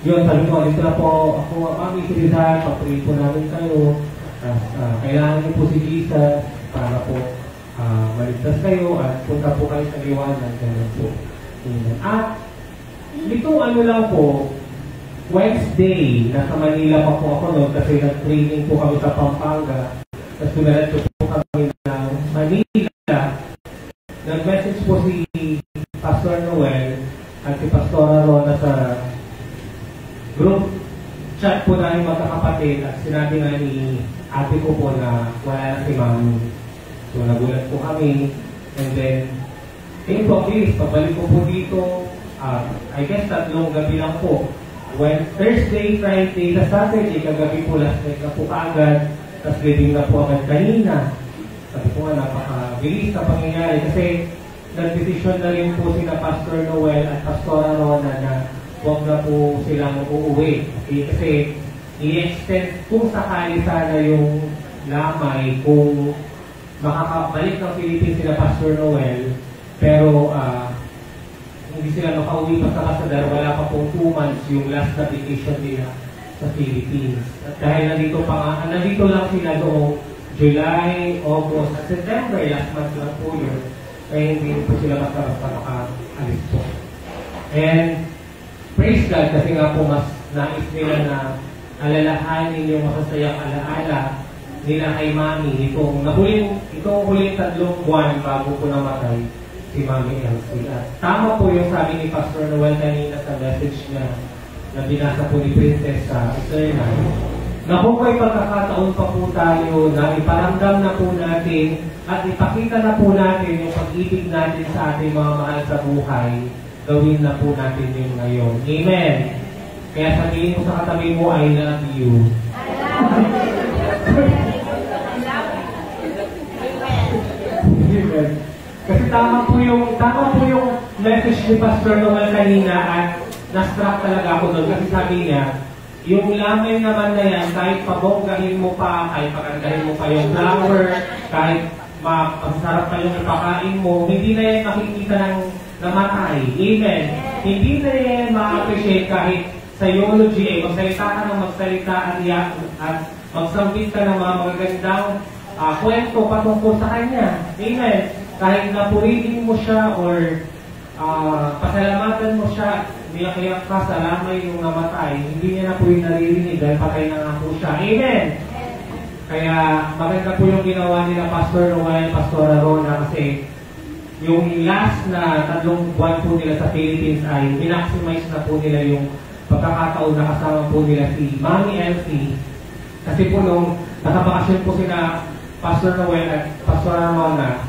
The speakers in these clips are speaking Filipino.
Yun, sabi ko, dito na po ako, Mami, si Rizal, papuri po namin kayo. Kailangan niyo po si Jesus para po maligtas kayo at punta po kayo sa liwanag. Ganun po. At ito ano lang po, Wednesday, nasa Manila pa po ako noon kasi nag-training po kami sa Pampanga. Tapos dumalatso po kami ng Manila. Nag-message po si Pastor Noel at si Pastora Rona sa group chat po namin magkakapatid at sinabi nga ni ate ko po na wala na si Mami. So nagulat po kami and then ayun po, please, pabalik ko po dito. I guess tatlong gabi lang po. When Thursday, Friday, sa Saturday, kagabi po last night na po kaagad. Tapos living na po agad kanina. Sabi ko nga, napakabilis na pangyayari kasi nag-decision na rin po sina Pastor Noel at Pastora Rona na huwag na po silang uuwi. Okay? Kasi i-extend kung sakali sana yung lamay kung makakabalik ng Philippines sila Pastor Noel pero hindi sila makauwi pa sa Kasadar, wala pa pong 2 months yung last na vacation nila sa Philippines. At dahil nandito lang sila noong July, August, at September, last month lang po yun, kaya hindi po sila basta makaalis po. And praise God kasi nga po mas nais nila na alalahanin yung masasayang alaala nila kay Mami. Itong huling 3 buwan bago po namatay si Mami Elsie. At tama po yung sabi ni Pastor Noel kanina sa message niya na binasa po ni Princess sa Eternal. Na kung may pagkakataon pa po tayo na iparamdam na po natin at ipakita na po natin yung pag-ibig natin sa ating mga mahal sa buhay, gawin na po natin yun ngayon. Amen. Kaya sabihin mo sa katabi mo, I love you. I love you. Amen. Kasi tama po yung message ni Pastor Noel kanina at na-struck talaga ako doon. Kasi sabi niya, yung lamay naman na yan, kahit pabonggahin mo pa, kahit pagandahin mo pa yung flower, kahit masarap pa yung ipakain mo, hindi na yan makikita ng namatay. Amen. Hindi na yan ma-appreciate kahit sa eulogy, magsalita ka ng magsalita at magsambit ka ng mga magagandang kwento patungkol sa kanya. Amen. Kahit napurihin mo siya or pasalamatan mo siya, niyak-iyak ka sa lamay yung namatay, hindi niya na po yung naririnig dahil patay na nga po siya. Amen. Kaya maganda po yung ginawa nila Pastor Noel, Pastora Rona kasi yung last na 3 buwan po nila sa Philippines ay minaximize na po nila yung pagkakataon na kasama po nila si Mami Elsie. Kasi po nung nakabakasyon po sila Pastor Noel at Pastora Rona,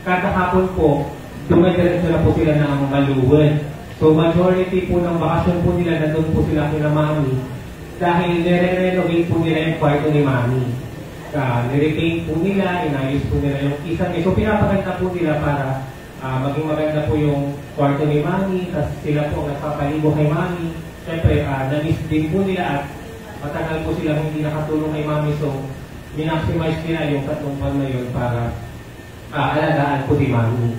kada hapon po, dumadiretso na po sila ng Maluwag. So majority po ng bakasyon po nila, nandun po sila kina Mami dahil nire-renovate po nila yung kwarto ni Mami. Nire-paint po nila, inayos po nila yung kisame. So pinapaganda po nila para maging maganda po yung kwarto ni Mami, tapos sila po nagpapalibo kay Mami. Siyempre, na-miss din po nila at matagal po sila hindi nakatulong kay Mami. So minaximize nila yung 3 buwan na yun para alagaan po si Mami.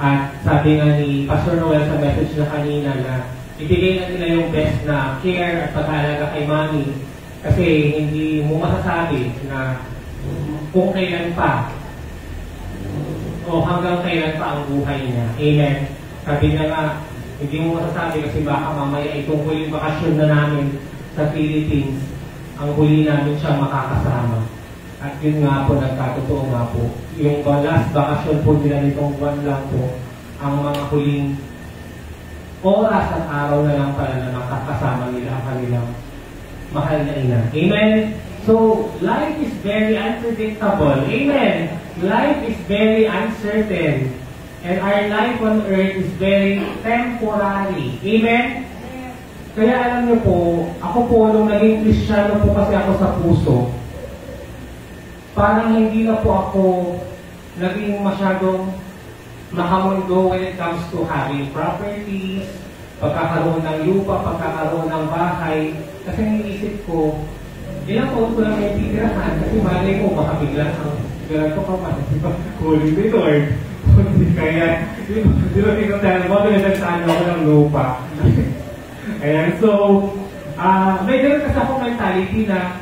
At sabi nga ni Pastor Noel sa message na kanina na ibigay na nila yung best na care at pag-aalaga kay Mami kasi hindi mo masasabi na kung kailan pa o hanggang kailan pa ang buhay niya. Amen. Sabi niya nga, hindi mo masasabi kasi baka mamaya itong huling bakasyon na namin sa Philippines, ang huli namin siya makakasama. At yun nga po, nagkatotoo nga po. Yung last bakasyon po nila nitong buwan lang po, ang mga huling oras at araw na lang pala na makakasama nila ang kanilang mahal na ina. Amen? So, life is very unpredictable. Amen? Life is very uncertain. And our life on earth is very temporary. Amen? Kaya alam niyo po, ako po nung naging Kristiyano po kasi ako sa puso, parang hindi na po ako naging masyadong makamundo when it comes to having properties, pagkakaroon ng lupa, pagkakaroon ng bahay. Kasi iniisip ko, ilang taon ko lang may titirahan kasi malay ko baka biglang ko pa man, di ba? Holy ni Lord. Kaya, di ba tingnan tayo, bakit nagsasahan ako ng lupa? Ayan, so, may ganun kasi akong mentality na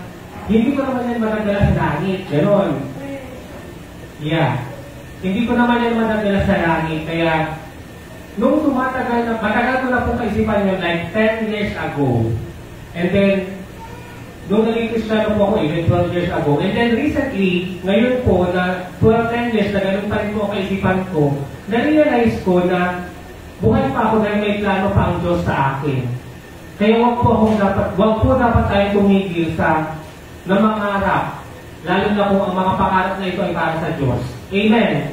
hindi ko naman yan madadala sa langit. Ganon. Yeah. Hindi ko naman yan madadala sa langit. Kaya, nung tumatagal na, matagal ko na po kaisipan yun, like 10 years ago. And then, nung naging Kristiyano po ako, even 12 years ago. And then recently, ngayon po, na 10 years na ganun pa rin po kaisipan ko, na-realize ko na buhay pa ako dahil may plano pa ang Diyos sa akin. Kaya wag po dapat tayo tumigil sa na mangarap, lalo na kung ang mga pangarap na ito ay para sa Diyos. Amen!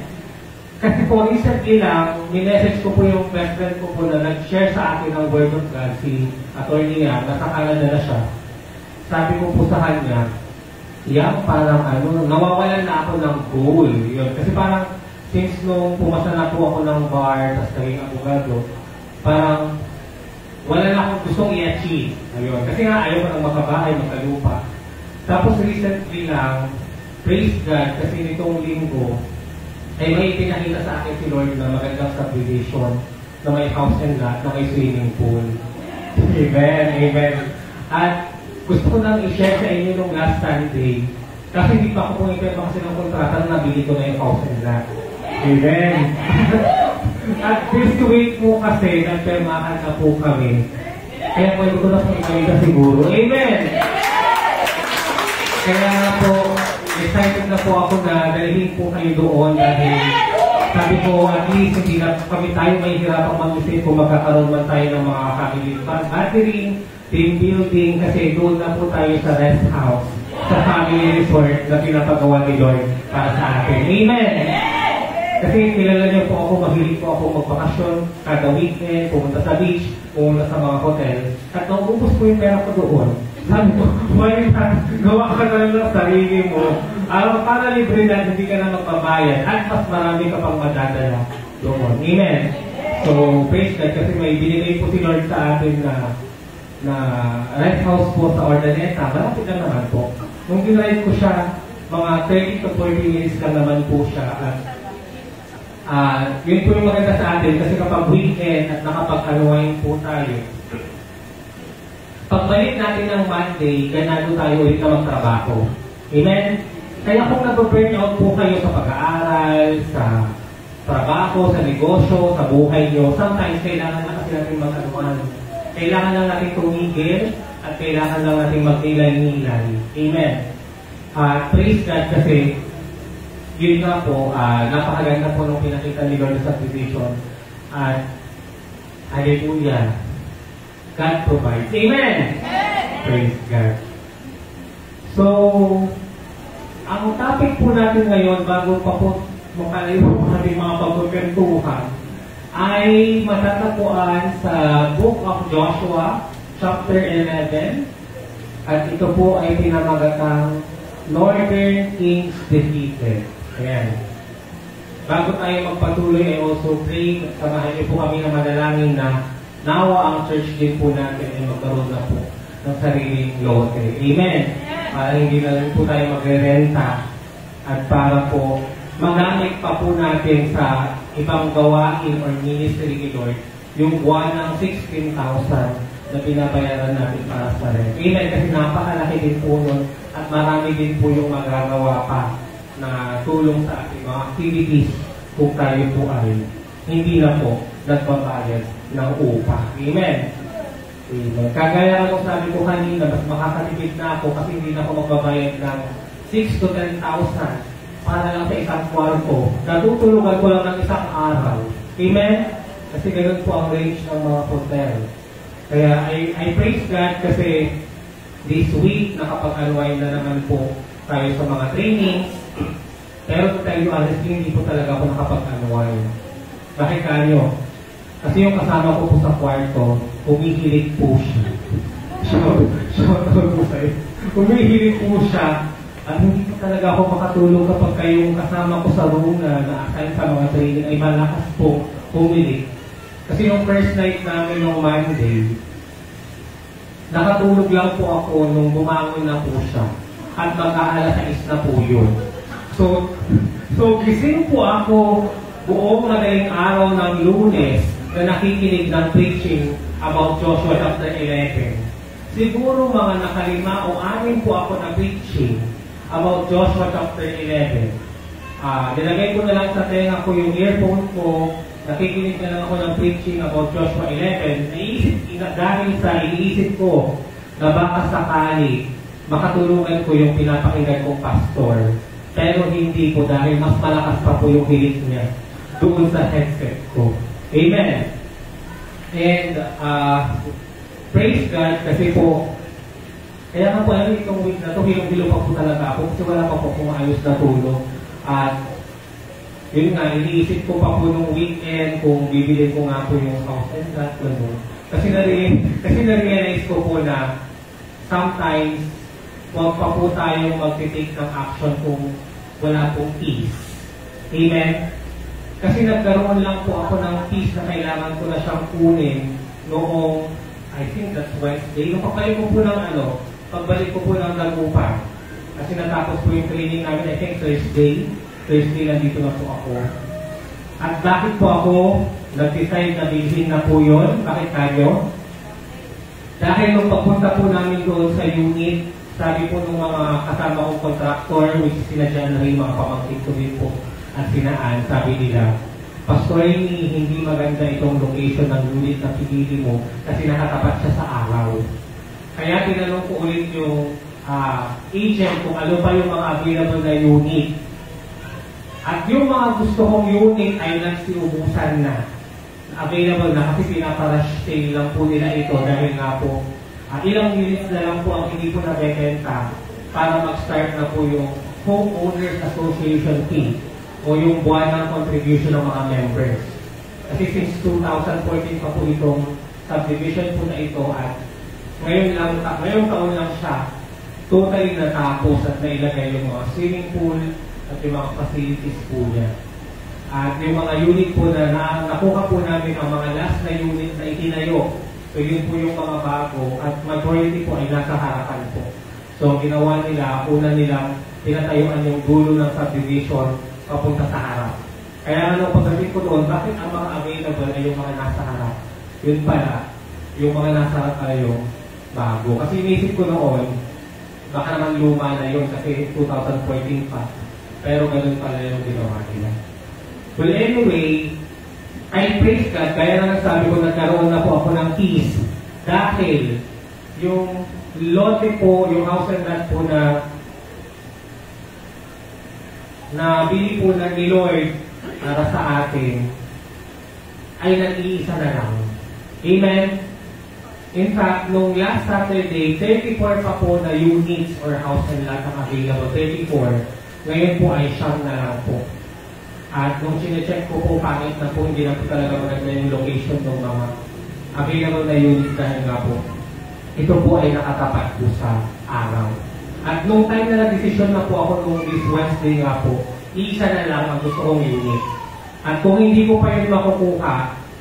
Kasi po, recently lang, minessage ko po yung best friend ko po na nag-share sa akin ng Word of God, si Atty. Nasa Canada na siya. Sabi ko po sa kanya, parang nawawalan na ako ng goal. Yun. Kasi parang, since nung pumasa na po ako ng bar, tapos naging abogado, parang, wala na akong gustong i-achieve. Ayun. Kasi nga, ayaw ko nang makabahay, magkalupa. Tapos recently lang, praise God, kasi nitong linggo, ay may pinakita sa akin si Lord na magandang subdivision, na may house and lot, na may swimming pool. Amen, amen. At gusto ko nang i-share sa inyo nung last Sunday, kasi hindi pa ako pumipirma kasi ng kontrata na nabili ko na yung house and lot. Amen. At this week po kasi, nagpirmahan na po kami. Kaya pwede ko na po ikalita siguro. Amen! Kaya po, excited na po ako na dalhin po kayo doon dahil sabi ko, at least hindi na kami tayo may hirapang mag-isip kung magkakaroon man tayo ng mga family gathering, team building, kasi doon na po tayo sa rest house, sa family resort na pinapagawa ni Lord para sa atin. Amen! Kasi kilala niyo po ako, mahilig po ako magbakasyon kada weekend, pumunta sa beach, pumunta sa mga hotel. At naubos po yung pera ko doon. Sabi ko, why not? Gawa ka na lang ng sarili mo. Para libre na, hindi ka na magbabayad. At mas marami ka pang madadala doon. Amen? So, praise God, kasi may binigay po si Lord sa atin na rest house po sa Ordaneta. Malapit na naman po. Nung dinride ko siya, mga 30 to 40 minutes lang naman po siya. At yun po yung maganda sa atin kasi kapag weekend at nakapag-unwind po tayo, pagbalik natin ng Monday, ganado tayo ulit na magtrabaho. Amen? Kaya kung nag-burn out po kayo sa pag-aaral, sa trabaho, sa negosyo, sa buhay nyo, sometimes kailangan na kasi natin mag-unwind. Kailangan lang natin tumigil at kailangan lang natin magnilay-nilay. Amen? Praise God kasi yun nga po, napakaganda po nung pinakita ni Lord sa subdivision. At, hallelujah, God provides. Amen! Praise God. So, ang topic po natin ngayon, bago pa po makalayo ang ating mga pagkukentuhan, ay matatagpuan sa Book of Joshua, chapter 11. At ito po ay pinamagatang Northern Kings Defeated. Ayan. Bago tayo magpatuloy, I also pray, samahan niyo po kami na manalangin na nawa ang church din po natin ay magkaroon na po ng sariling lote. Amen. Para hindi na rin po tayo magre-renta at para po magamit pa po natin sa ibang gawain or ministry ni Lord yung buwan ng 16,000 na pinabayaran natin para sa rent. Amen. Kasi napakalaki din po nun at marami din po yung magagawa pa na tulong sa ating mga activities kung tayo po ay hindi na po nagbabayad ng upa. Amen. Amen. Kagaya ng sabi ko kanina, mas makakatipid na ako kasi hindi na ako magbabayad ng 6 to 10,000 para lang sa isang kwarto. Natutulugan ko lang ng isang araw. Amen? Kasi ganun po ang range ng mga hotel. Kaya I praise God kasi this week nakapag-unwind na naman po tayo sa mga trainings. Pero to tell you honestly, hindi po talaga ako nakapag-unwind. Bakit kanyo? Kasi yung kasama ko po sa kwarto, humihilig po siya. Shout out po sa'yo. Humihilig po siya. At hindi po talaga ako makatulog kapag kayong kasama ko sa room na na-assign sa mga training ay malakas po humilig. Kasi yung first night namin ng Monday, nakatulog lang po ako nung bumangon na po siya. At mag-aalas 6 na po yun. So gising po ako buong madaling araw ng Lunes na nakikinig ng preaching about Joshua chapter 11. Siguro mga nakalima o 6 po ako na preaching about Joshua chapter 11. Nilagay ko na lang sa tenga ko yung earphone ko, nakikinig na lang ako ng preaching about Joshua 11. Dahil sa iniisip ko na baka sakali makatulungan ko yung pinapakinggan kong pastor. Pero hindi po dahil mas malakas pa po yung hilig niya doon sa headset ko. Amen. And praise God kasi po kaya nga po itong week na ito, hilong-hilo pa po talaga ako kasi wala pa po kung ayos na tulog. At yun nga, iniisip ko pa po nung weekend kung bibili ko nga po yung house and that. Kasi na-realize ko po na sometimes huwag pa po tayong mag-take ng action kung wala pong peace. Amen? Kasi nagkaroon lang po ako ng peace na kailangan ko na siyang kunin noong, I think that's Wednesday. Nung pagbalik ko po ng Dagupan. Kasi natapos po yung training namin, I think Thursday nandito na po ako. At bakit po ako nag-decide na bilhin na po yun? Bakit tayo? Dahil nung pagpunta po namin doon sa unit, sabi po ng mga kasama kong contractor, which is sina John Ray, mga pamangkin ko din po, at sinaan, sabi nila, Pastor Amy, hindi maganda itong location ng unit na pinili mo kasi nakatapat siya sa araw. Kaya tinanong ko ulit yung agent kung ano pa yung mga available na unit. At yung mga gusto kong unit ay nagsiubusan na. Available na kasi pinaparush sale lang po nila ito dahil nga po ilang units na lang po ang hindi po nabebenta para mag-start na po yung Homeowners Association fee o yung buwan ng contribution ng mga members. Kasi since 2014 pa po itong subdivision po na ito at ngayong taon lang siya totally natapos at nailagay yung mga swimming pool at yung mga facilities po niya. At yung mga unit po na nakuha po namin ang mga last na unit na itinayo. So yun po yung mga bago at majority po ay nasa harapan po. So ginawa nila, una nilang pinatayuan yung dulo ng subdivision papunta sa harap. Kaya nung pagdating ko doon, bakit ang mga available ay yung mga nasa harap? Yun pala, yung mga nasa harap ay yung bago. Kasi inisip ko noon, baka naman luma na yun kasi 2014 pa. Pero ganun pala yung ginawa nila. Well, anyway, I praise God, kaya na nasabi ko nagkaroon na po ako ng peace dahil yung lote po, yung house and lot po na bili po na ni Lord para sa atin ay nag-iisa na lang. Amen? In fact, nung last Saturday, 34 pa po na units or house and lot ang available. 34. Ngayon po ay siyam na lang po. At nung sinecheck ko po, pangit na po, hindi na po talaga maganda yung location ng mga available na units dahil nga po, ito po ay nakatapat po sa araw. At nung time na nag-decision na po ako nung this Wednesday nga po, isa na lang ang gusto kong unit. At kung hindi ko pa yun makukuha,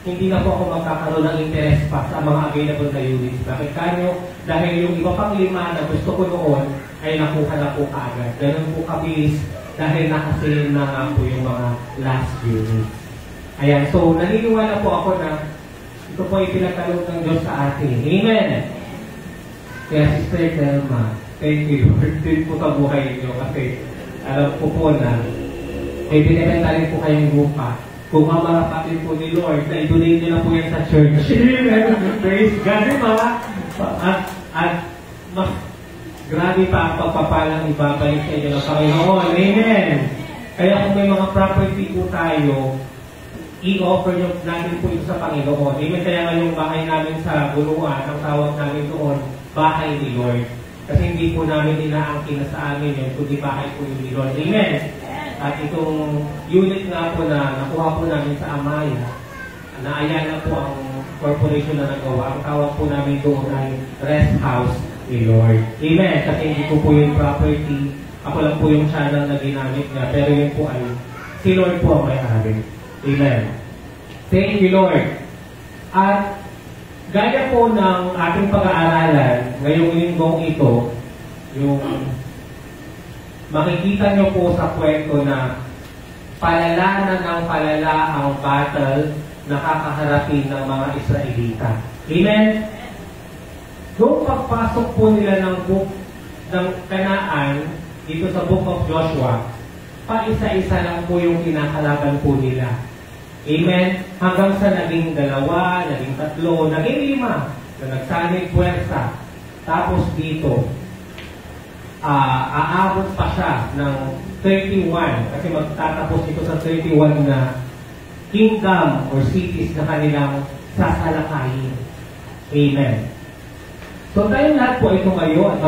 hindi na po ako magkakaroon ng interest pa sa mga available na units. Bakit kanyo? Dahil yung iba pang 5 na gusto ko noon ay nakuha na po kaagad. Ganun po kabilis dahil nakasale na nga po yung mga last units. Ayan, so naniniwala po ako na ito po ay pinagkaloob ng Diyos sa atin. Amen! Kaya Sister Thelma, thank you. Din po sa buhay niyo kasi alam ko po na may binibenta rin po kayong lupa. Kung mamarapatin po ni Lord, na i-donate nyo na po yan sa church. Praise God, diba? At mas grabe pa ang pagpapalang ibabalik sa inyo ng Panginoon. Amen! Kaya kung may mga property po tayo, i-offer nyo natin po ito sa Panginoon. Amen? Kaya nga yung bahay namin sa Buluan, ang tawag namin doon, bahay ni Lord. Kasi hindi po namin inaangkin na sa amin yun, kundi bahay po yung ni Lord. Amen? At itong unit nga po na nakuha po namin sa Amaya, naayala po ang corporation na nagawa. Ang tawag po namin doon ay Rest House ni Lord. Amen? Kasi hindi ko po yung property. Ako lang po yung channel na ginamit niya. Pero yun po ay si Lord po ang may-ari. Amen? Thank you, Lord. At gaya po ng ating pag-aaralan ngayong linggong ito, yung makikita nyo po sa kwento na palala na ng palala ang battle na kakaharapin ng mga Israelita. Amen? Noong pagpasok po nila ng Kanaan, dito sa Book of Joshua, pa-isa-isa lang po yung kinakalaban po nila. Amen? Hanggang sa naging 2, naging 3, naging 5, na nagsanib puwersa. Tapos dito, aabot pa siya ng 31, kasi magtatapos ito sa 31 na kingdom or cities na kanilang sasalakayin. Amen. So tayong lahat po ito ngayon,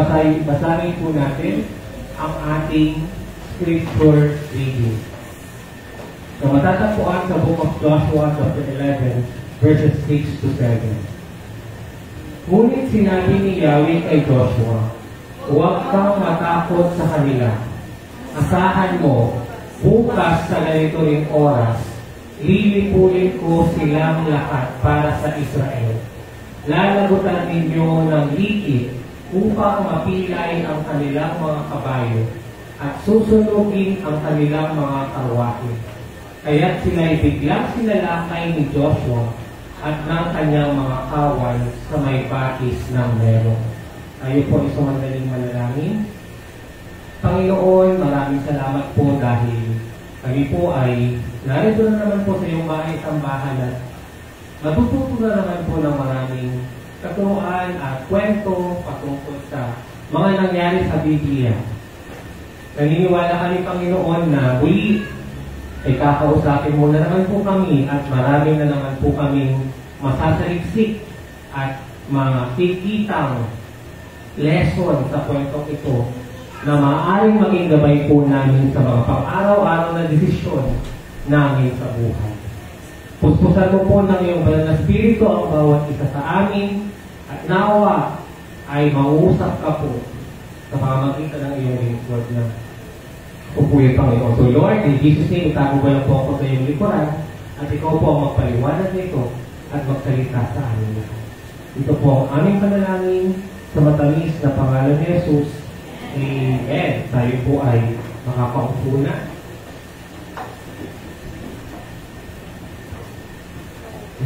basahin po natin ang ating scripture reading. So matatagpuan sa Book of Joshua chapter 11 verses 6 to 7. Ngunit sinabi ni Yahweh kay Joshua, huwag kang matakot sa kanila. Asahan mo, bukas sa ganito ring oras, lilipulin ko silang lahat para sa Israel. Lalagutan ninyo ng likid upang mapilay ang kanilang mga kabayo at susunugin ang kanilang mga karwahe. Kaya't sila'y biglang sinalakay ni Joshua at ng kanyang mga kawal sa may batis ng Nero. Tayo po isang madaling manalangin. Panginoon, maraming salamat po dahil kami po ay narito na naman po sa iyong bahay tambahan at matututo na naman po ng maraming katuruan at kwento patungkol sa mga nangyari sa Biblia. Naniniwala kami, Panginoon, na muli ay kakausapin mo na naman po kami at marami na naman po kaming masasaliksik at makikitang lesson sa kwentong ito na maaaring maging gabay po namin sa mga pang-araw-araw na desisyon namin sa buhay. Puspusan mo po ng iyong banal na spirito ang bawat isa sa amin at nawa ay mauusap ka po sa pamamagitan ng iyong lingkod na pupuyo, Panginoon. So Lord, in Jesus' name, itago ba lang po ako sa iyong likuran at ikaw po ang magpaliwanag nito at magsalita sa amin. Ito po ang aming panalangin sa matamis na pangalan ni Jesus. Amen. Tayo po ay makakaupo na.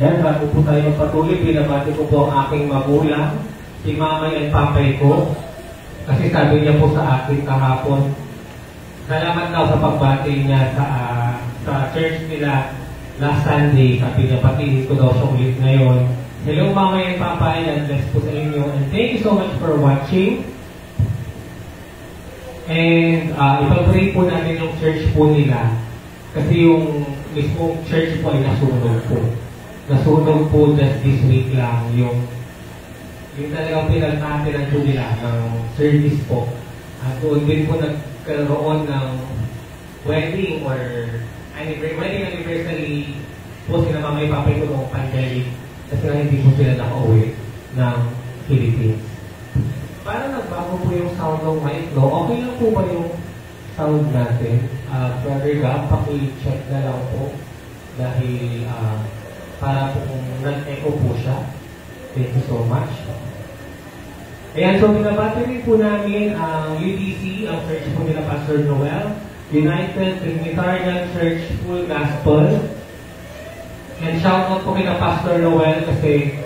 Yan, bago po tayo magpatuloy, pinabati ko po ang aking magulang, si mamay at papay ko. Kasi sabi niya po sa akin kahapon, salamat daw sa pagbati niya sa church nila last Sunday. Sabi niya, patihin ko daw siya ulit ngayon. Hello, mamay at papay, and bless po sa inyo. And thank you so much for watching. And ipag-pray po natin yung church po nila. Kasi yung mismong church po ay nasunog po. Nasunog po just this week lang yung talagang pinag-natin nila ng service po. At doon din po nagkaroon ng wedding or wedding anniversary po sila mamay papay ko noong pandemic kasi nga hindi po sila nakauwi ng Philippines. Parang nagbago po yung sound ng mic, no? Okay lang po ba yung sound natin? Brother Gab, paki-check na lang po dahil para po kung nag-echo po siya. Thank you so much. Ayan, so binabati rin po namin ang UDC, ang church po nila Pastor Noel, United Trinitarian Church Full Gospel. And shout out po kina Pastor Noel kasi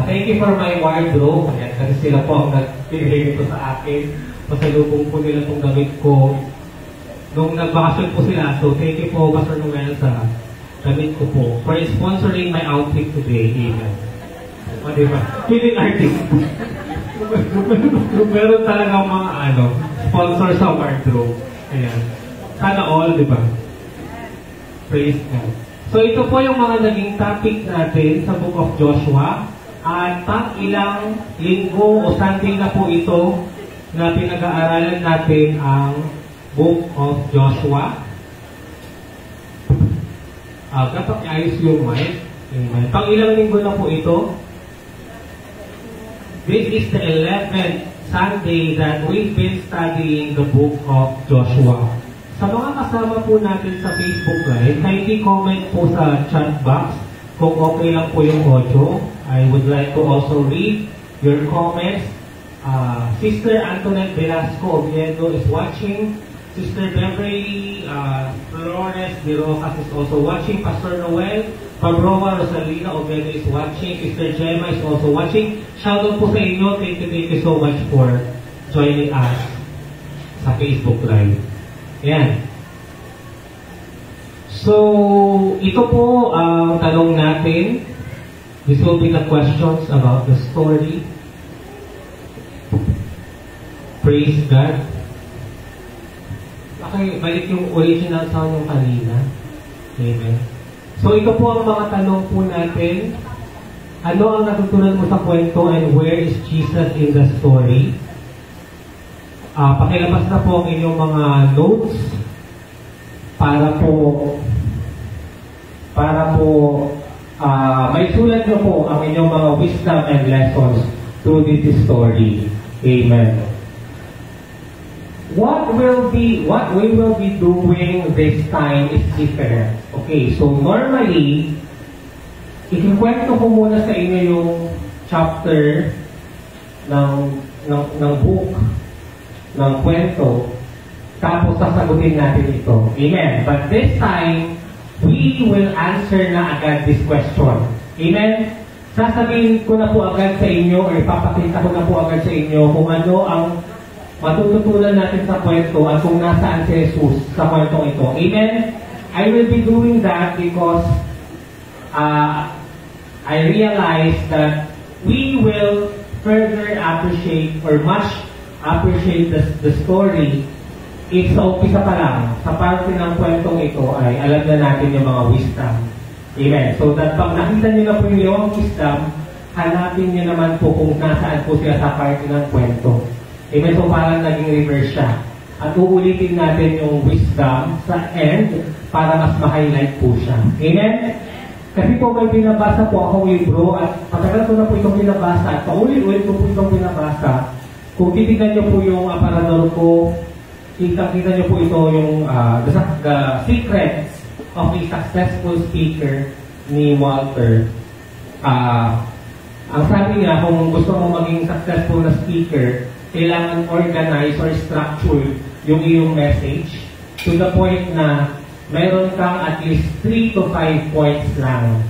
thank you for my wardrobe. Ayan, kasi sila po ang nagbibigay nito sa akin. Pasalubong po nila itong gamit ko nung nagbakasyon po sila. So thank you po Pastor Noel sa gamit ko po for sponsoring my outfit today. Amen. O diba? Feeling artist. Meron talagang mga sponsor sa wardrobe. Ayan. Sana all, diba? Praise God. So ito po yung mga naging topic natin sa Book of Joshua. At pang ilang linggo o Sunday na po ito na pinag-aaralan natin ang Book of Joshua. Dapat ayos yung mic. Pang ilang linggo na po ito. This is the 11th Sunday that we've been studying the Book of Joshua. Sa mga kasama po natin sa Facebook Live, kindly comment po sa chat box kung okay lang po yung audio. I would like to also read your comments. Sister Antoinette Velasco Oviedo is watching. Sister Beverly Flores de Rocas is also watching. Pastor Noel From Roma, Rosalina Oviedo is watching. Sister Gemma is also watching. Shoutout po sa inyo. Thank you so much for joining us sa Facebook Live. Ayan. So, ito po ang tanong natin. This will be the questions about the story. Praise God. Okay, balik yung original sound yung kanina. Amen. So, ito po ang mga tanong po natin. Ano ang natutunan mo sa kwento and where is Jesus in the story? Pakilabas na po ang inyong mga notes para po may sulat nyo po ang inyong mga wisdom and lessons through this story. Amen. What we will be doing this time is different. Okay, so normally, ikikwento ko muna sa inyo yung chapter ng book, ng kwento, tapos sasagutin natin ito. Amen. But this time, we will answer na agad this question. Amen? Sasabihin ko na po agad sa inyo or ipapakita ko na po agad sa inyo kung ano ang matututunan natin sa kwento at kung nasaan si Jesus sa kwentong ito. Amen? I will be doing that because I realize that we will further appreciate or much appreciate the story if sa umpisa pa lang, sa parte ng kwentong ito ay alam na natin yung mga wisdom. Amen. So that pag nakita niyo na po yung wisdom, hanapin niyo naman po kung nasaan po sila sa parte ng kwento. Amen. So parang naging reverse siya. At uulitin natin yung wisdom sa end para mas ma-highlight po siya. Amen? Kasi po may binabasa po akong libro at patagal ko na po itong binabasa at paulit-ulit ko po itong binabasa. Kung titignan niyo po yung aparador ko, kita niyo po ito yung the secrets of a successful speaker ni Walter. Ang sabi niya, kung gusto mo maging successful na speaker, kailangan organize or structure yung iyong message to the point na meron kang at least 3 to 5 points lang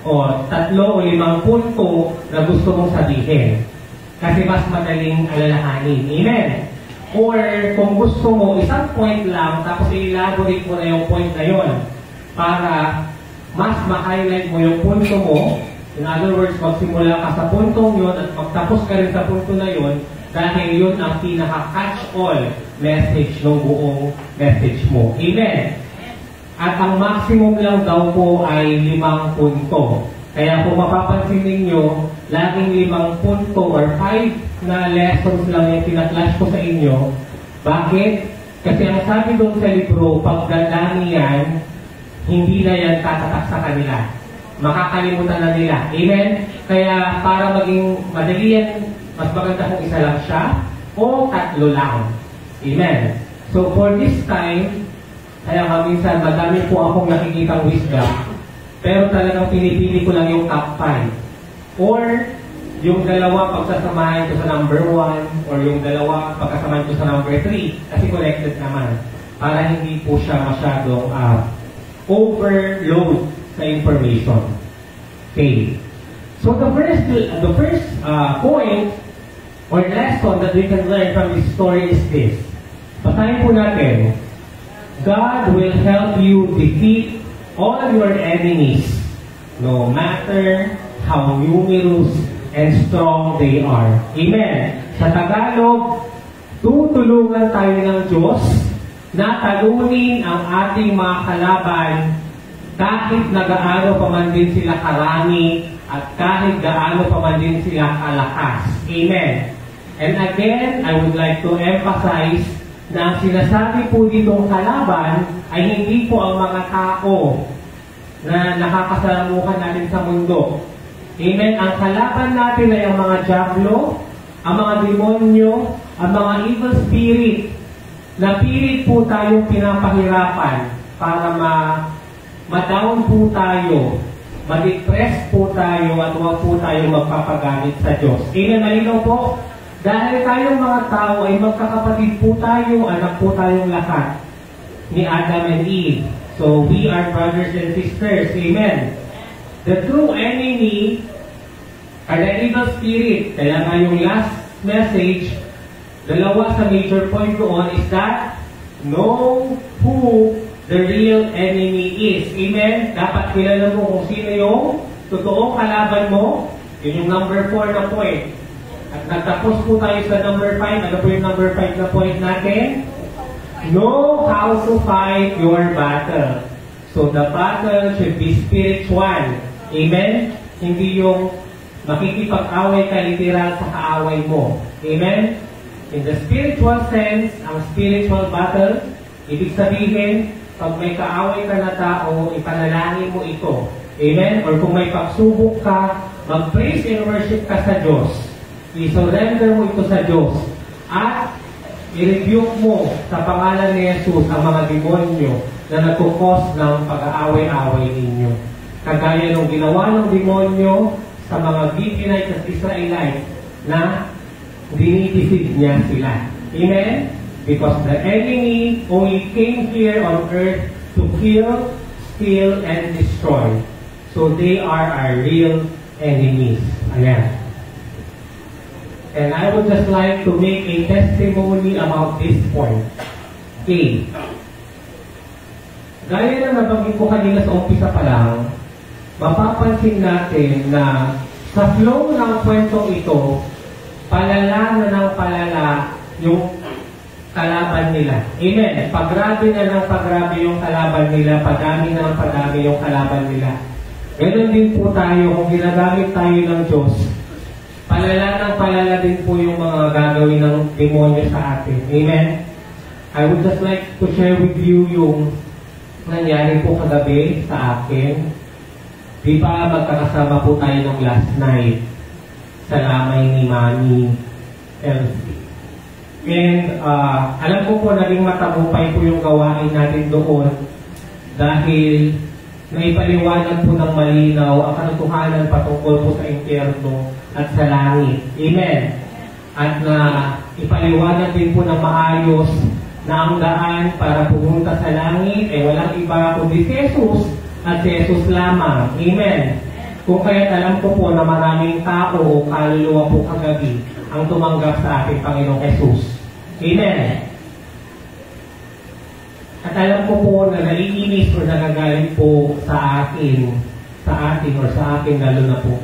o 3 o 5 punto na gusto mong sabihin kasi mas madaling alalahanin. Amen? Or kung gusto mo, 1 point lang tapos i-elaborate mo na yung point na yon para mas ma-highlight mo yung punto mo. In other words, magsimula ka sa puntong yon at magtapos ka rin sa punto na yon dahil yun ang pinaka-catch-all message ng buong message mo. Amen? At ang maximum lang daw po ay 5 punto. Kaya kung mapapansin ninyo, laging 5 punto or 5 na lessons lang yung pinatlash ko sa inyo. Bakit? Kasi ang sabi doon sa libro, pag dadami yan, hindi na yan tatatak sa kanila. Makakalimutan na nila. Amen? Kaya para maging madali yan, mas maganda kung 1 lang siya o 3 lang. Amen? So for this time, kaya minsan madami po akong nakikitang wisdom, pero talagang pinipili ko lang yung top 5. Or yung 2 pagsasamahin ko sa number 1, or yung 2 pagkasamahin ko sa number 3, kasi connected naman, para hindi po siya masyadong overload sa information. Okay. So the first point or lesson that we can learn from this story is this. Basahin po natin. God will help you defeat all your enemies, no matter how numerous and strong they are. Amen. Sa Tagalog, tutulungan tayo ng Diyos na talunin ang ating mga kalaban kahit na gaano pa man din sila karami at kahit gaano pa man din sila kalakas. Amen. And again, I would like to emphasize na ang sinasabi po ditong kalaban ay hindi po ang mga tao na nakakasalamuhan natin sa mundo. Amen. Ang kalaban natin ay ang mga diablo, ang mga demonyo, ang mga evil spirit na pilit po tayong pinapahirapan para ma-down po tayo, ma-depress po tayo at huwag po tayo magpapagamit sa Diyos. Amen. Malinaw po? Dahil tayong mga tao ay magkakapatid po tayo, anak po tayong lahat ni Adam and Eve. So we are brothers and sisters. Amen. The true enemy are the evil spirit. Kaya nga yung last message, dalawa sa major point doon is that know who the real enemy is. Amen? Dapat kilala mo kung sino yung totoong kalaban mo. Yun yung number 4 na point. At nagtapos po tayo sa number 5. Ano po yung number 5 na point natin? Know how to fight your battle. So the battle should be spiritual. Amen? Hindi yung makikipag-away ka literal sa kaaway mo. Amen? In the spiritual sense, ang spiritual battle, ibig sabihin, pag may kaaway ka na tao, ipanalangin mo ito. Amen? Or kung may pagsubok ka, mag-praise and worship ka sa Diyos. I-surrender mo ito sa Diyos. At i-rebuke mo sa pangalan ni Jesus ang mga demonyo na nagkukos ng pag-aaway-away ninyo. Kagaya ng ginawa ng demonyo sa mga Gibeonites at Israelites na dinideceive niya sila. Amen? Because the enemy only came here on earth to kill, steal, and destroy. So they are our real enemies. Ayan. And I would just like to make a testimony about this point. Okay. Gaya na nabanggit ko kanina sa umpisa pa lang, mapapansin natin na sa flow ng kwentong ito, palala na ng palala yung kalaban nila. Amen. Pagrabe na ng pagrabe yung kalaban nila, padami na ng padami yung kalaban nila. Ganon din po tayo, kung ginagamit tayo ng Diyos, palala ng palala din po yung mga gagawin ng demonyo sa atin. Amen? I would just like to share with you yung nangyari po kagabi sa akin. Di ba magkakasama po tayo ng last night sa lamay ni Mami Elsie. And alam ko po naging matagumpay po yung gawain natin doon dahil naipaliwanag po ng malinaw ang katotohanan patungkol po sa impyerno at sa langit. Amen. At na ipaliwanag din po ng maayos na ang daan para pumunta sa langit ay walang iba kundi si Jesus at si Jesus lamang. Amen. Kung kaya't alam ko po na maraming tao o kaluluwa po kagabi ang tumanggap sa ating Panginoong Jesus. Amen. At alam ko po na naiinis o nagagalit po sa atin or sa akin lalo na po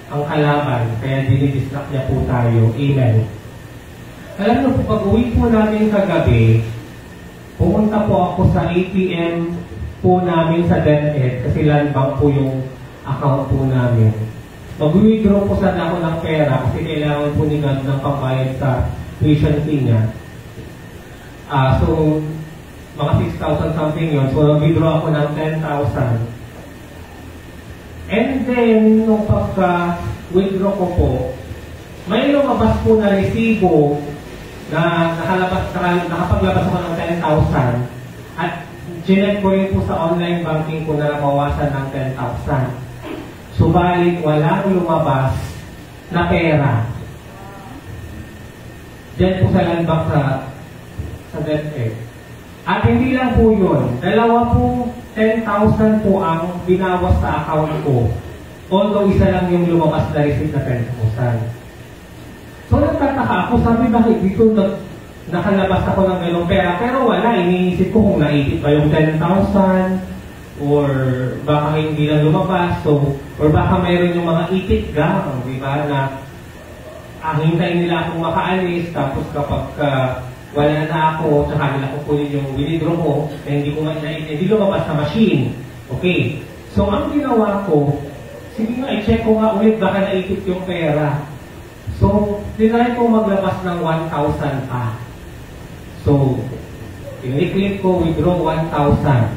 ang kalaban, kaya dinidistract niya po tayo. Amen. Alam niyo po, pag-uwi po namin kagabi, pumunta po ako sa ATM po namin sa DepEd kasi land bank po yung account po namin. Mag-withdraw po sana ako ng pera kasi kailangan po ni God ng pambayad sa tuition fee niya. So, mga 6,000 something yun. So, nag-withdraw ako ng 10,000. And then, nung pagka-withdraw ko po, may lumabas po na resibo na nakapaglabas ako ng 10,000 at chinek ko rin po sa online banking ko na nabawasan ng 10,000. Subalit, walang lumabas na pera. Diyan po sa land bank sa DepEd. At hindi lang po yun. Dalawa po 10,000 po ang binawas sa account ko. Although isa lang yung lumabas na receipt na 10,000. So nagtataka ako, sabi bakit dito nakalabas ako ng ganong pera, pero wala, iniisip ko kung naipit ba yung 10,000 or baka hindi lang lumabas, so, or baka mayroon yung mga ipit gang, di ba, na hintayin nila akong makaalis, tapos kapag wala na ako, tsaka nila kukunin yung withdraw ko, na hindi lumabas sa machine. Okay. So, ang ginawa ko, sige nga, i-check ko nga ulit, baka naipit yung pera. So, tinry ko maglabas ng 1,000 pa. So, i-click ko, withdraw 1,000.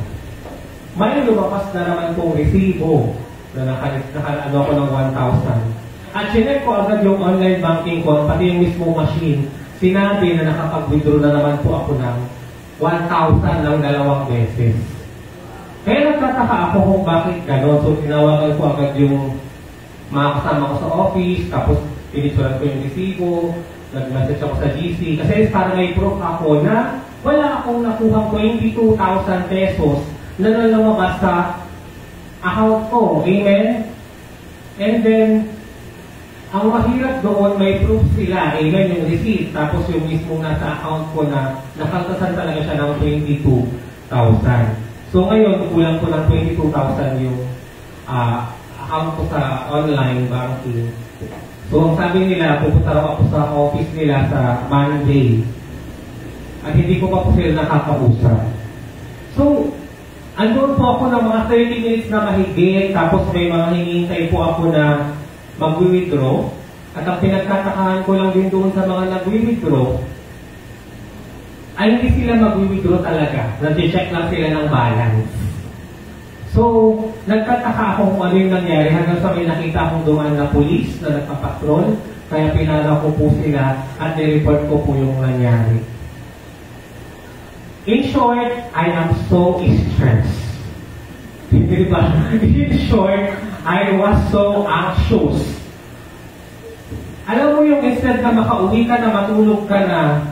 May lumabas na naman kong resibo na naka-ano ko ng 1,000. At chinek ko agad yung online banking ko, pati yung mismo machine. Sinabi na nakapag-withdraw na naman po ako ng 1,000 ng 2 beses. Kaya nagtataka ako kung bakit gano'n. So, tinawagan ko agad yung mga kasama ko sa office, tapos pinitsuran ko yung resibo, nag-message ako sa GC. Kasi para may proof ako na wala akong nakuhang 22,000 pesos na nalabas sa account ko. Amen? And then, ang mahirap doon, may proof sila, amen, yung receipt, tapos yung mismong nasa account ko na nakaltasan talaga siya ng 22,000. So ngayon, kulang ko ng 22,000 yung account ko sa online banking. So ang sabi nila, pupunta raw ako sa office nila sa Monday. At hindi ko pa po sila nakakausap. So, andun po ako ng mga 30 minutes na mahigit, tapos may mga hinihintay po ako na mag-withdraw. At ang pinagtatakahan ko lang din doon sa mga nag-withdraw, ay hindi sila mag-withdraw talaga. Nag-check lang sila ng balance. So, nagtataka ako kung ano yung nangyari hanggang sa may nakita akong dumaan na pulis na nagpapatrol. Kaya pinara ko po sila at nireport ko po yung nangyari. In short, I am so stressed. Diba? In short, I was so anxious. Alam mo yung instead na makauwi ka na matulog ka na,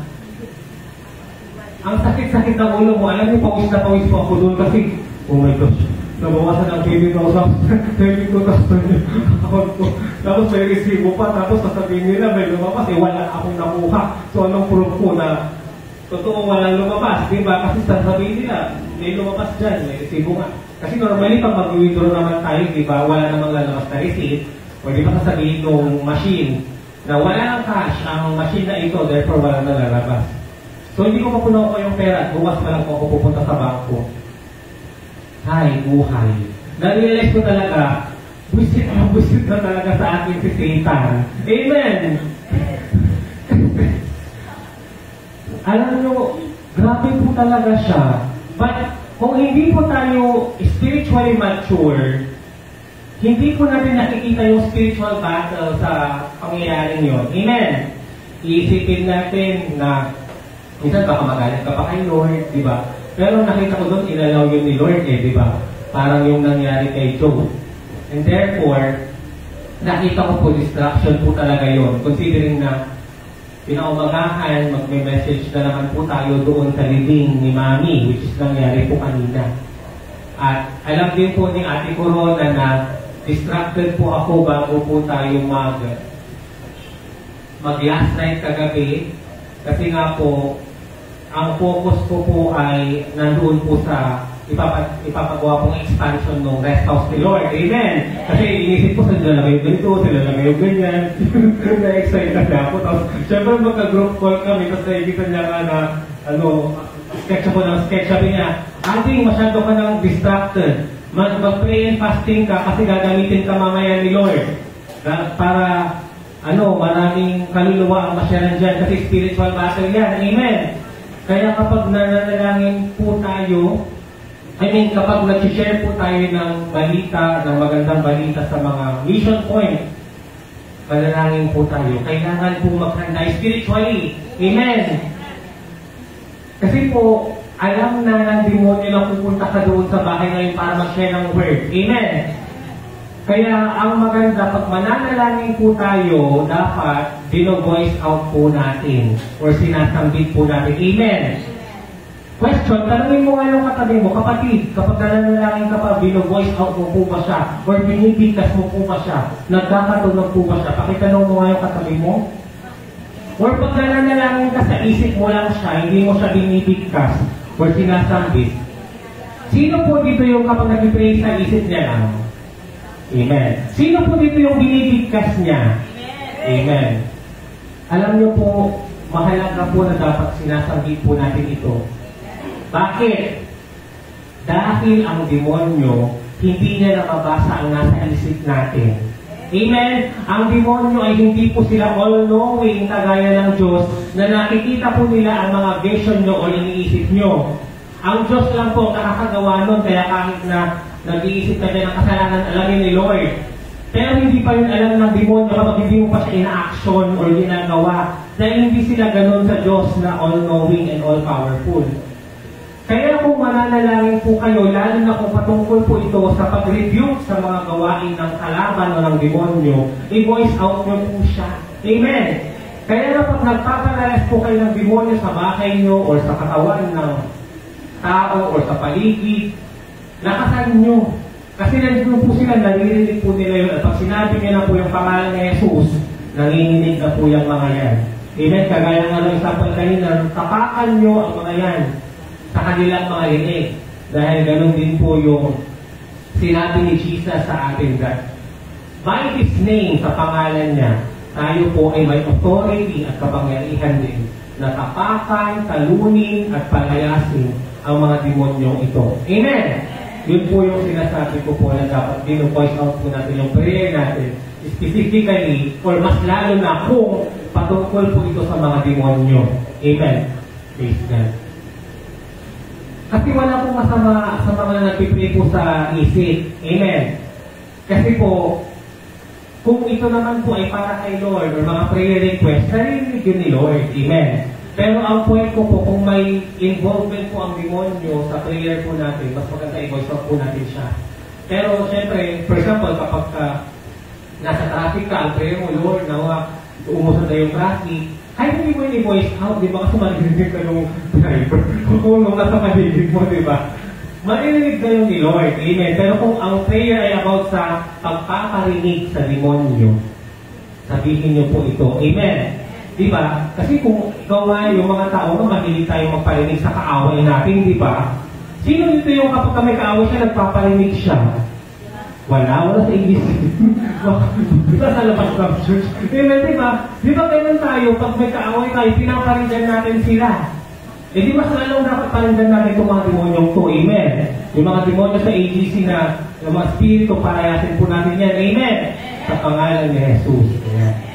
ang sakit-sakit ng ulo mo, alam mo, pawis na pawis po ako doon kasi, oh my gosh, nabawasan ng 20,000 account ko. Tapos may resibo pa, tapos sasabihin nila may lumabas, wala akong nakuha. So anong proof ko na totoo walang lumabas, di ba? Kasi sasabihin nila, may lumabas dyan, may resibo nga. Kasi normally, pag mag-withdraw naman tayo, di ba, wala namang lalabas na receipt, o di ba sasabihin ng machine na wala ng cash ang machine na ito, therefore wala na lalabas. So, hindi ko mapunaw ko yung pera at bukas pa lang po ako pupunta sa bangko. Hay, buhay. Na-realize ko talaga, buisit na talaga sa akin si Satan. Amen! Alam nyo, grabe po talaga siya. But, kung hindi po tayo spiritually mature, hindi po natin nakikita yung spiritual battle sa pangyayaring yun. Amen? Iisipin natin na minsan baka magaling ka pa kay Lord, di ba? Pero nakita ko doon, inalaw yun ni Lord di ba? Parang yung nangyari kay Job. And therefore, nakita ko po distraction po talaga yun. Considering na pinaumagahan, magme-message na naman po tayo doon sa living ni Mami, which is nangyari po kanina. At alam din po ni Ate Corona na distracted po ako bago po tayo mag-last night kagabi. Kasi nga po, ang focus ko po ay nandoon po sa ipapagawa pong expansion ng rest house ni Lord. Amen! Kasi inisip ko, sila lang yung ganito, sila lang yung ganyan. Na-excite kasi ako. Tapos, syempre magka-group call kami, tapos nakikita niya nga na, sketch ako ng sketch. Sabi niya, ating masyado ka nang distracted. Mag-pray and fasting ka kasi gagamitin ka mamaya ni Lord. Para, maraming kaluluwa ang masyaran dyan kasi spiritual battle yan. Amen! Kaya kapag nananalangin po tayo, kapag nag-share po tayo ng balita, ng magandang balita sa mga mission point, manalangin po tayo. Kailangan po maghanda spiritually. Amen! Kasi po, alam na ng demonyo na pupunta ka doon sa bahay ngayon para mag-share ng word. Amen! Kaya ang maganda, pag mananalangin po tayo, dapat dino-voice out po natin or sinasambit po natin. Amen! Question, tanungin mo nga yung katabi mo, kapatid, kapag nananalangin ka pa, bino-voice out mo po ba siya? Or binibigkas mo po ba siya? Nagkakatunog po ba siya? Pakitanong mo nga yung katabi mo. Or pag nananalangin ka sa isip mo lang siya, hindi mo siya binibigkas or sinasambit. Sino po dito yung kapag nag-pray sa isip niya lang? Amen. Sino po dito yung binibigkas niya? Amen. Alam niyo po, mahalaga po na dapat sinasambit po natin ito. Bakit? Dahil ang demonyo, hindi niya nababasa ang nasa isip natin. Amen? Ang demonyo ay hindi po sila all-knowing kagaya ng Diyos na nakikita po nila ang mga vision nyo o iniisip nyo. Ang Diyos lang po nakakagawa nun, kaya kahit na nag-iisip ka dyan ng kasalanan, alamin ni Lord. Pero hindi pa yun alam ng demonyo kapag hindi mo pa siya ina-action or ginagawa. Dahil hindi sila ganun sa Diyos na all-knowing and all-powerful. Kaya kung mananalangin po kayo, lalo na kung patungkol po ito sa pag-rebuke sa mga gawain ng kalaban o ng demonyo, i-voice out nyo po siya. Amen! Kaya na pag nagpapalalas po kayo ng demonyo sa bahay nyo o sa katawan ng tao o sa paligid, lakasan nyo. Kasi nandun po sila, naririnig po nila yun. At pag sinabi niya na po yung pangalan ni Jesus, nanginginig na po yung mga yan. Amen? Kagaya nga ng example kanina, tapakan nyo ang mga yan sa kanilang mga linig. Dahil ganun din po yung sinabi ni Jesus sa atin that by His name, sa pangalan niya, tayo po ay may authority at kapangyarihan din na tapakan, talunin at palayasin ang mga demonyong ito. Amen? Yun po yung sinasabi ko po na dapat din-voice out po natin yung prayer natin specifically or mas lalo na kung patungkol po ito sa mga demonyo. Amen? Praise God. Kasi wala pong masama sa mga nagpipray po sa isip. Amen? Kasi po, kung ito naman po ay para kay Lord or mga prayer request, narinig yun ni Lord. Amen? Pero ang point ko po, kung may involvement po ang demonyo sa prayer po natin, mas maganda i-voice out po natin siya. Pero syempre, for example, kapag nasa traffic ka, ang prayer mo, Lord, nawa, umusad na yung traffic, kahit hindi mo i-voice out, di ba? Kasi marinig ka nung driver. Kung nasa paligid mo, di ba? Marinig na yung ni Lord. Amen. Pero kung ang prayer ay about sa pagpaparinig sa demonyo, sabihin niyo po ito. Amen. Diba? Kasi kung ikaw nga yung mga tao na mahilig tayo magparinig sa kaaway natin, diba? Sino dito yung kapag may kaaway siya, nagpaparinig siya? Wala sa English. Diba sa labas ng church? Diba? Diba ganun tayo, pag may kaaway tayo, pinaparinggan natin sila. Eh di mas lalong dapat paringgan natin itong mga demonyong to. Amen? Yung mga demonyo sa AGC na yung mga spirito, parayasin po natin yan. Amen? Sa pangalan ni Jesus. Amen.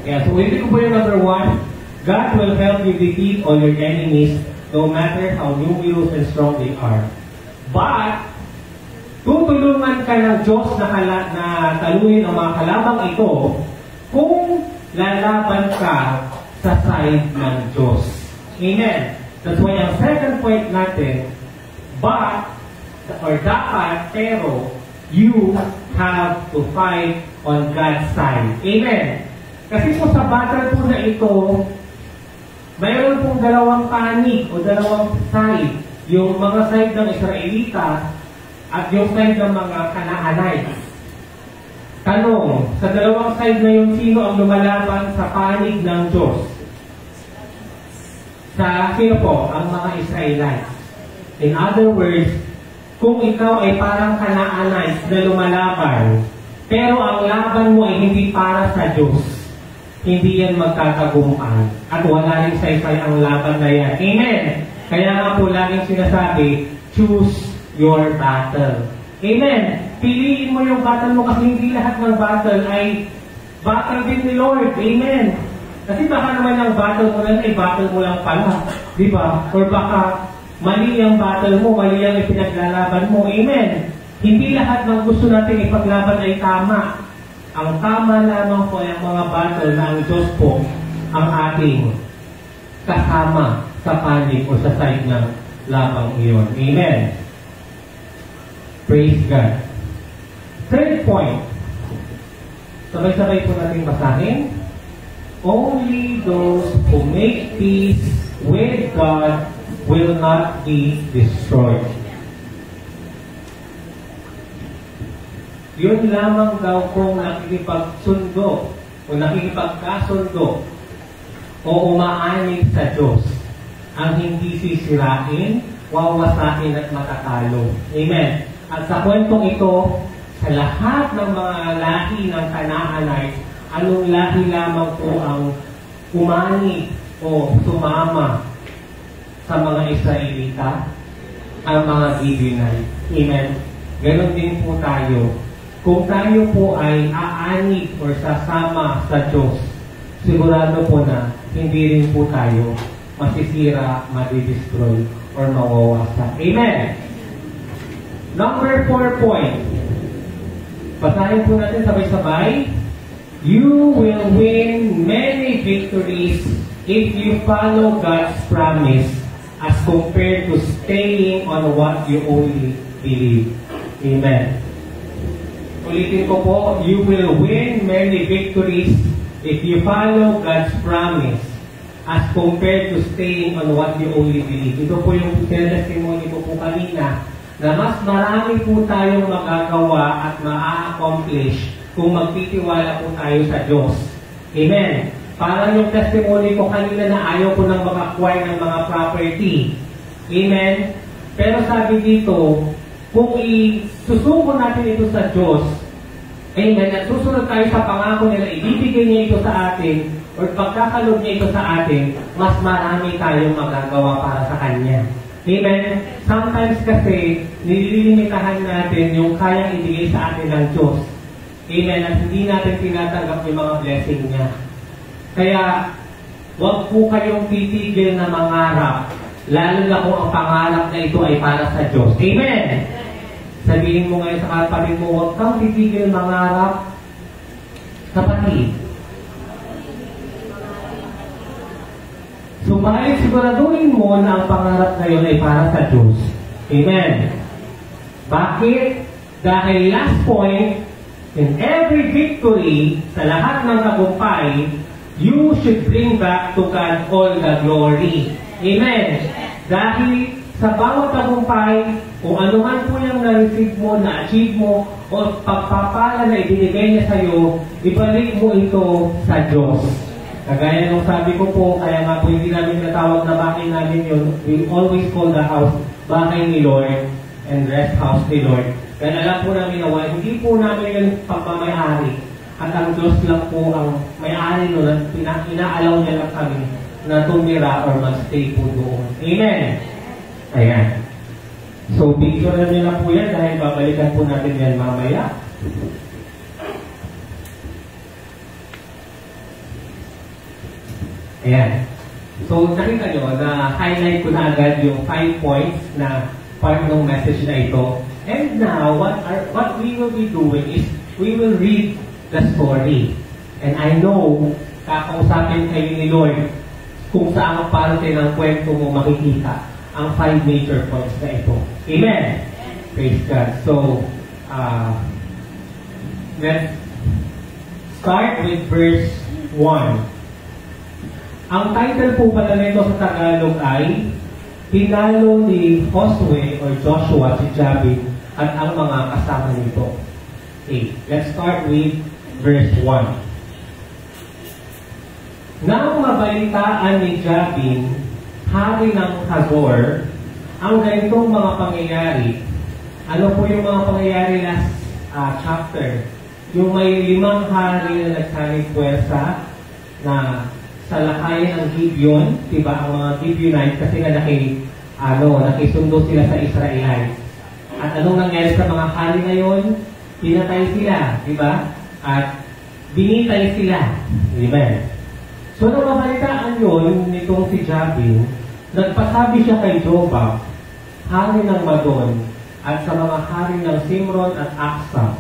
Yeah, so ulitin ko po yung number 1, God will help you defeat all your enemies no matter how numerous and strong they are. But, tutulungan ka ng Diyos na talunin ang mga kalabang ito kung lalaban ka sa side ng Diyos. Amen. That's why ang second point natin, but, or dapat, pero, you have to fight on God's side. Amen. Kasi po sa battle po na ito, mayroon pong dalawang panig o dalawang side. Yung mga side ng Israelita at yung side ng mga Kanaanite. Tanong, sa dalawang side na yung sino ang lumalaban sa panig ng Diyos? Sa sino po? Ang mga Israelites. In other words, kung ikaw ay parang Kanaanite na lumalaban, pero ang laban mo ay hindi para sa Diyos, hindi yan magkakagumaan. At wala rin saysay ang laban na yan. Amen! Kaya nga po laging sinasabi, choose your battle. Amen! Piliin mo yung battle mo kasi hindi lahat ng battle ay battle din ni Lord. Amen! Kasi baka naman ang battle mo lang ay battle mo lang pala. Di ba? Or baka mali ang battle mo, mali ang ipinaglalaban mo. Amen! Hindi lahat ng gusto natin ipaglaban ay tama. Ang tama lamang po ay ang mga battle na ang Diyos po ang ating kasama sa panig o sa side ng labang iyon. Amen. Praise God. Third point. Sabay-sabay po natin basahin. Only those who make peace with God will not be destroyed. Yun lamang daw kung nakikipagsundo o nakikipagkasundo o umaanig sa Diyos ang hindi sisirain, wawasain at matatalo. Amen. At sa kwentong ito, sa lahat ng mga lahi ng Kanaanite, anong lahi lamang po ang umanig o sumama sa mga Israelita? Ang mga Gibeonite. Amen. Ganon din po tayo. Kung tayo po ay aanig o sasama sa Diyos, sigurado po na hindi rin po tayo masisira, madidestroy, or mawawasak. Amen! Number 4 point. Basahin po natin sabay-sabay. You will win many victories if you follow God's promise as compared to staying on what you only believe. Amen. Ulitin ko po, you will win many victories if you follow God's promise as compared to staying on what you only believe. Ito po yung testimony ko po kanina na mas marami po tayong magagawa at ma-accomplish kung magtitiwala po tayo sa Diyos. Amen. Parang yung testimony ko kanina na ayaw ko nang mag-acquire ng mga property. Amen. Pero sabi dito, kung isusuko natin ito sa Diyos, amen, at susunod tayo sa pangako nila, ibibigay niya ito sa atin, or pagkakalog niya ito sa atin, mas marami tayong magagawa para sa Kanya. Amen? Sometimes kasi, nililimitahan natin yung kayang ibigay sa atin ng Diyos. Amen? At hindi natin tinatanggap yung mga blessing niya. Kaya, huwag po kayong titigil na mangarap, lalo na kung ang pangarap na ito ay para sa Diyos. Amen? Sabihin mo ngayon sa kapatid mo, huwag kang titigil mangarap. Kapatid. Subalit siguraduhin mo na ang pangarap na yun ay para sa Diyos. Amen. Bakit? Dahil last point, in every victory, sa lahat ng tagumpay, you should bring back to God all the glory. Amen. Dahil sa bawat tagumpay, kung ano man po yung na-receive mo, na-achieve mo, o pagpapala na ibinigay niya sa iyo, ibalik mo ito sa Diyos. Kagaya nung sabi ko po, kaya nga po hindi namin natawag na bahay namin yun, we always call the house bahay ni Lord and rest house ni Lord. Kaya alam po namin na hindi po namin yung pagmamayari. At ang Diyos lang po ang may-ari nun, inaalaw niya lang kami na tumira or mag-stay po doon. Amen! Ayan. So, picture na nyo lang po yan dahil babalikan po natin yan mamaya. Ayan. So, nakita nyo na highlight ko na agad yung 5 points na part ng message na ito. And now, what we will be doing is we will read the story. And I know, kakausapin kayo ni Lord kung saan ang parte ng kwento mo makikita ang 5 major points na ito. Amen? Praise God. So, let's start with verse 1. Ang title po pala nito sa Tagalog ay Tinalo ni Josue or Joshua si Jabin at ang mga kasama nito. Okay, let's start with verse 1. Nang mabalitaan ni Jabin, hari ng Hazor, ang ganitong mga pangyayari. Ano po yung mga pangyayari last chapter? Yung may 5 hari na nagsaling puwersa na sa lakayan ng Gibeon, diba, ang mga Gibeonites, kasi nga nakisundo sila sa Israelites. At anong nangyari sa mga hari ngayon? Pinatay sila, diba? At binitay sila, diba? So, nung mabalitaan yun, nitong si Jabin, nagpasabi siya kay Jobab, hari ng Madon, at sa mga hari ng Simron at Aksa.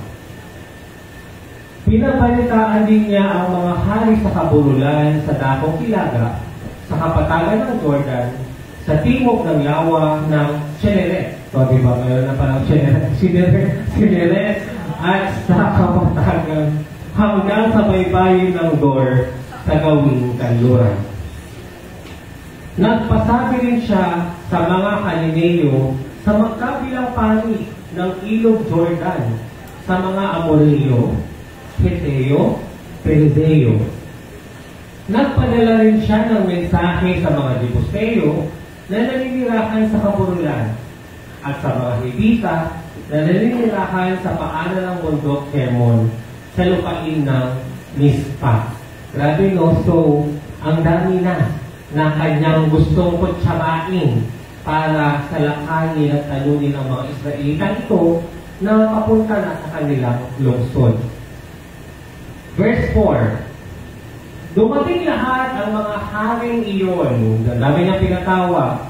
Pinabalitaan din niya ang mga hari sa kabululan, sa dakong Ilaga, sa kapatagan ng Jordan, sa timog ng lawa ng Chineret. So, di ba, mayroon na parang Chineret, at sa kapatagan hanggang sa baybayin ng Dor sa gawing kanluran. Nagpasabi rin siya sa mga Kalineo sa magkabilang panig ng ilog Jordan, sa mga Amoreo, Heteo, Perizeo. Nagpadala rin siya ng mensahe sa mga Jebuseo na naninirahan sa kabululan at sa mga Hebita na naninirahan sa paanan ng bundok Hermon sa lupain ng Mispa. Grabe no, so ang dami na kanyang gustong kutsabain para sa lakayin at talunin ng mga Israelita ito na papunta na sa kanilang lungsod. Verse 4. Dumating lahat ang mga haring iyon, ang dami niyang pinatawag,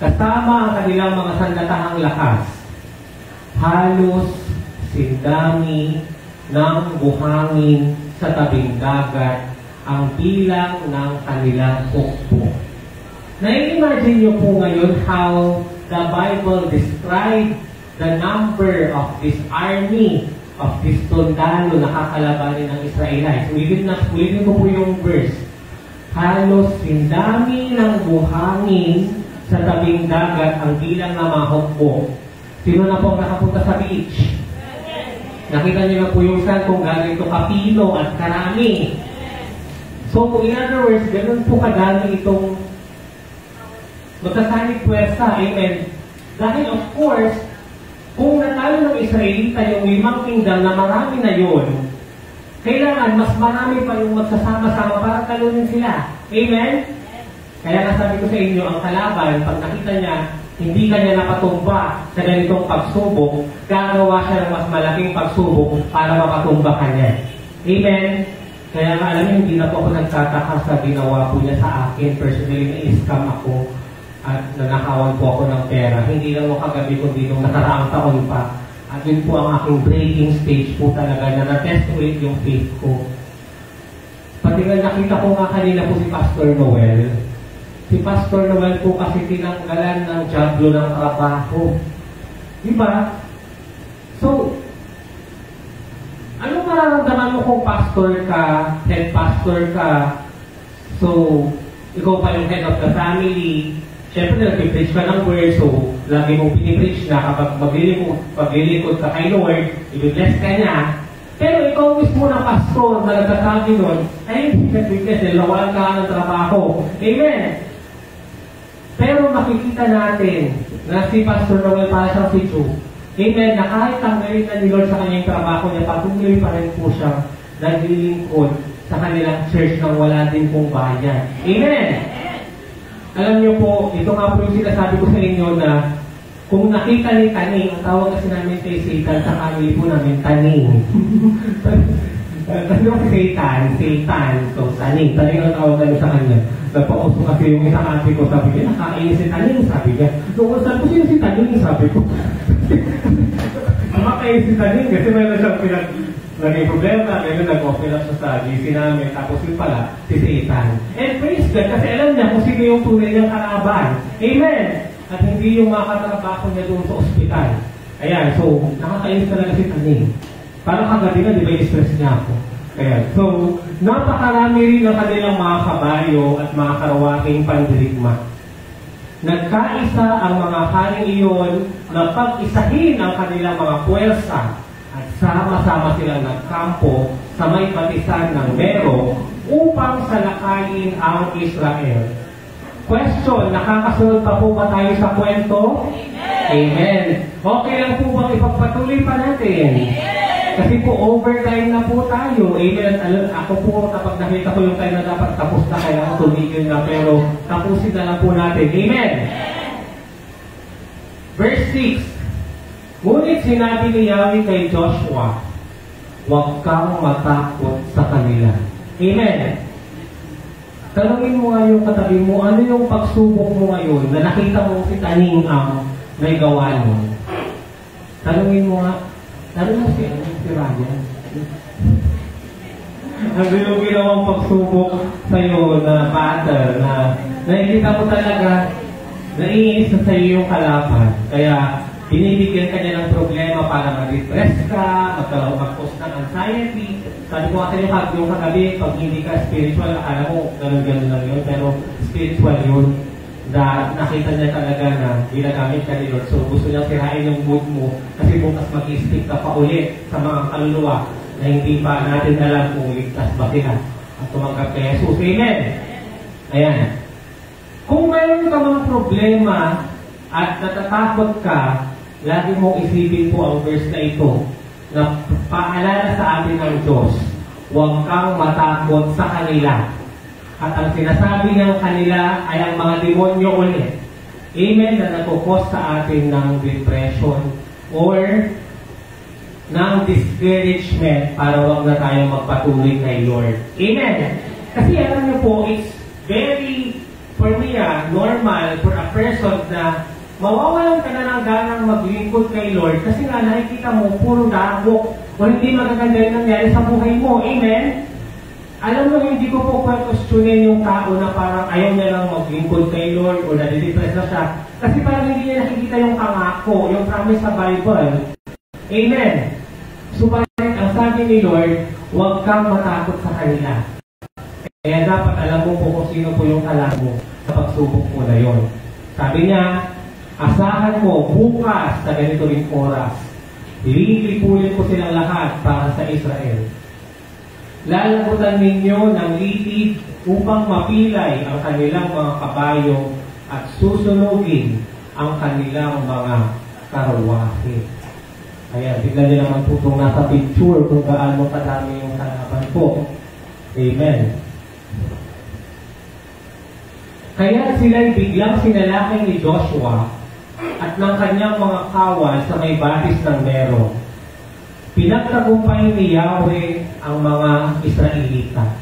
kasama ang kanilang mga sandatahang lakas. Halos sindami ng buhangin sa tabing dagat ang bilang ng kanilang hukbo. Na-imagine niyo po ngayon how the Bible describes the number of this army, of this tundalo na kakalabanin ng Israelites. Ulitin ko po yung verse. Halos sindami ng buhangin sa tabing dagat ang bilang ng mga hukbo. Sino na po ang nakapunta sa beach? Nakita niyo na po yung sand kung galing ito kapino at karami. So, in other words, ganun po kadami itong magsasanib puwersa. Amen. Dahil of course, kung natalo ng Israelita yung 5 kingdom na marami na yun, kailangan mas marami pa yung magsasama-sama para talunin sila. Amen? Kaya nasabi ko sa inyo, ang kalaban, pag nakita niya, hindi kanya napatumba sa ganitong pagsubok, gagawa siya ng mas malaking pagsubok para mapatumba kanya. Amen? Kaya nga, alam niyo, hindi na po ako nagtataka sa ginawa po niya sa akin. Personally, na-scam ako at nanakawan po ako ng pera. Hindi lang mo kagabi, kundi nung nakaraang taon pa. At yun po ang aking breaking stage po talaga na na-test ulit yung faith ko. Pati nga nakita ko nga kanina po si Pastor Noel. Si Pastor Noel po kasi tinanggalan ng jablo ng trabaho. Diba? So, anong mararamdaman mo kung pastor ka, head pastor ka, so, ikaw pa yung head of the family, syempre nag-preach ka ng word, so, lagi mong pinipreach na kapag maglilikod ka kay Lord, i-bless ka niya, pero ikaw mismo na pastor na nagsasabi nun, ay hindi ka-witness, lawalan ka ng trabaho. Amen! Pero makikita natin na si Pastor Noel para siyang si Joe. Amen, na kahit tanggalin na ni Lord sa kanyang trabaho niya, patuloy pa rin po siyang naglilingkod sa kanilang church nang wala din pong bayan. Amen! Alam niyo po, ito nga po yung sinasabi ko sa inyo na kung nakita ni Taning, ang tawag kasi namin kay Satan sa family po namin, Taning. Kasi yung Satan, so Taning ang tawag namin sa kanya. Nagpa-uso kasi yung isang ate ko, sabi niya, nakainis si Taning, sabi niya. Noong saan ko sino si Taning, sabi ko. Makainis si Taning kasi mayroon siyang naging problema, mayroon nag-open up siya sa GC namin, tapos yun pala, si Satan. And praise God, kasi alam niya kung sino yung tunay niyang kalaban. Amen! At hindi yung mga katrabaho niya doon sa ospital. Ayan, so, nakakainis talaga si Taning. Parang kagabi na, di ba, i-stress niya ako. Ayan, so, napakarami rin ng kanilang mga kabayo at mga karawaking pandirigma. Nagkaisa ang mga haring iyon na pag-isahin ang kanilang mga puwersa at sama-sama silang nagkampo sa may batisan ng Mero upang salakayin ang Israel. Question, nakakasunod pa po ba tayo sa kwento? Amen! Amen. Okay lang po bang ipagpatuloy pa natin? Amen! Kasi po, overtime na po tayo. Amen. Ako po, kapag nakita ko yung time na dapat tapos na, kailangan tumigil na, pero tapusin na lang po natin. Amen. Verse 6. Ngunit sinabi ni Yahweh kay Joshua, huwag kang matakot sa kanila. Amen. Tanungin mo nga yung katabi mo, ano yung pagsubok mo ngayon na nakita mo si Taning ang may gawa mo? Tanungin mo nga, tanong mo si Ryan. Ano yung ginawang pagsubok sa'yo na battle na nakikita mo talaga naiinis na sa'yo yung kalaban. Kaya binibigyan ka niya ng problema para mag-depress ka, mag-cause ng anxiety. Sabi ko kasi yung kagabi, pag hindi ka spiritual, akala mo ganun-ganun lang yun, pero spiritual yun. Nakita niya talaga na ginagamit ka ni Lord. So gusto niya sirain yung mood mo kasi bukas mag-i-stick ka pa ulit sa mga kaluluwa na hindi pa natin alam kung ligtas ba sila at tumanggap kay Jesus. Amen! Ayan. Kung mayroon ka mga problema at natatakot ka, lagi mong isipin po ang verse na ito na paalala sa atin ng Diyos, huwag kang matakot sa kanila. At ang sinasabi ng kanila ay ang mga demonyo ulit. Amen, na nagkukos sa atin ng depression or ng discouragement para wag na tayong magpatuloy kay Lord. Amen. Kasi alam niyo po, it's very, for me, normal for a person na mawawalan ka na ng ganang maglingkod kay Lord kasi nga nakikita mo, puro dagok o hindi magaganda yung nangyari sa buhay mo. Amen? Alam mo, hindi ko po questionin yung tao na parang ayaw niya lang maglingkod kay Lord o nadidepress na siya. Kasi parang hindi niya nakikita yung pangako, yung promise sa Bible. Amen? Subalit, ang sabi ni Lord, huwag kang matakot sa kanila. Kaya dapat alam mo po kung sino po yung alam mo sa pagsubok mo na yun. Sabi niya, Asahan mo, bukas sa ganito ring oras, lilipulin ko silang lahat para sa Israel. Lalagutan ninyo ng litid upang mapilay ang kanilang mga kabayo at susunugin ang kanilang mga karwahe. Kaya, tignan nyo naman po itong nasa picture kung gaano kadami yung kalaban po. Amen. Kaya sila'y biglang sinalakay ni Joshua at ng kanyang mga kawal sa may batis ng Meron. Pinagtagumpay ni Yahweh ang mga Israelita.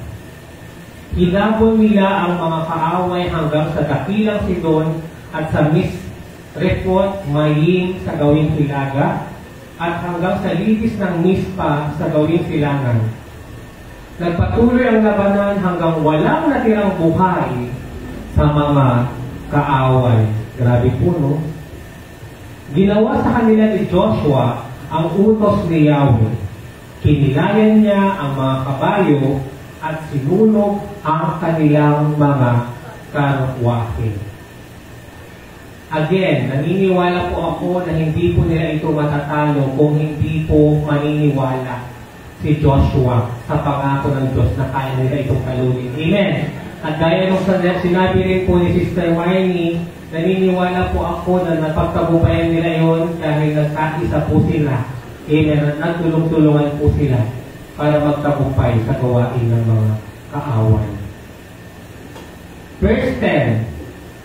Hinabol nila ang mga kaaway hanggang sa dakilang Sidon at sa Misrefot Mayim sa gawing hilaga at hanggang sa libis ng Mispa sa gawing silangan. Nagpatuloy ang labanan hanggang walang natirang buhay sa mga kaaway. Grabe po, no? Ginawa sa kanila ni Joshua ang utos ni Yahweh. Kinilayan niya ang mga kabayo at sinunog ang kanilang mga karwahe. Again, naniniwala po ako na hindi po nila ito matatalo kung hindi po maniniwala si Joshua sa pangako ng Diyos na kaya nila itong talunin. Amen! At gaya nung sinabi rin po ni Sister Marnie, naniniwala po ako na napagtagumpayan nila yon dahil nagkaisa po sila. Amen. At nagtulong-tulungan po sila para magtagumpay sa gawain ng mga kaaway. Verse 10.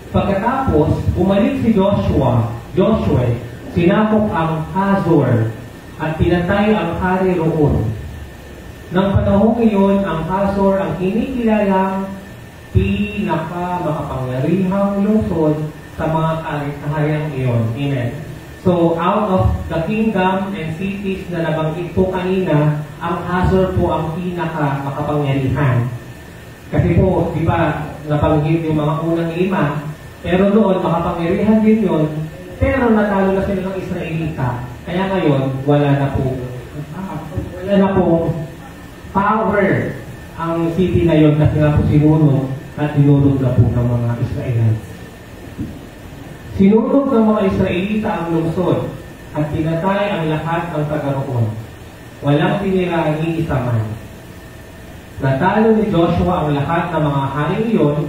Pagkatapos, umalik si Joshua, sinakop ang Hazor at pinatay ang hari roon. Nang panahong iyon, ang Hazor ang kinikilalang pinaka-makapangyarihang lungsod sa mga kahariang iyon. Amen. So, out of the kingdom and cities na nabanggit po kanina, ang Hazor po ang pinaka-makapangyarihan. Kasi po, di ba, nabanggit yung mga unang 5, pero noon, makapangyarihan din yun, pero natalo na sila ng Israelita. Kaya ngayon, wala na po power ang city na yun kasi nga po sinunog at dinulog na po ng mga Israelites. Sinunog ng mga Israelita ang lungsod at pinatay ang lahat ng taga-roon. Walang tinira ni isa man. Natalo ni Joshua ang lahat ng mga haring iyon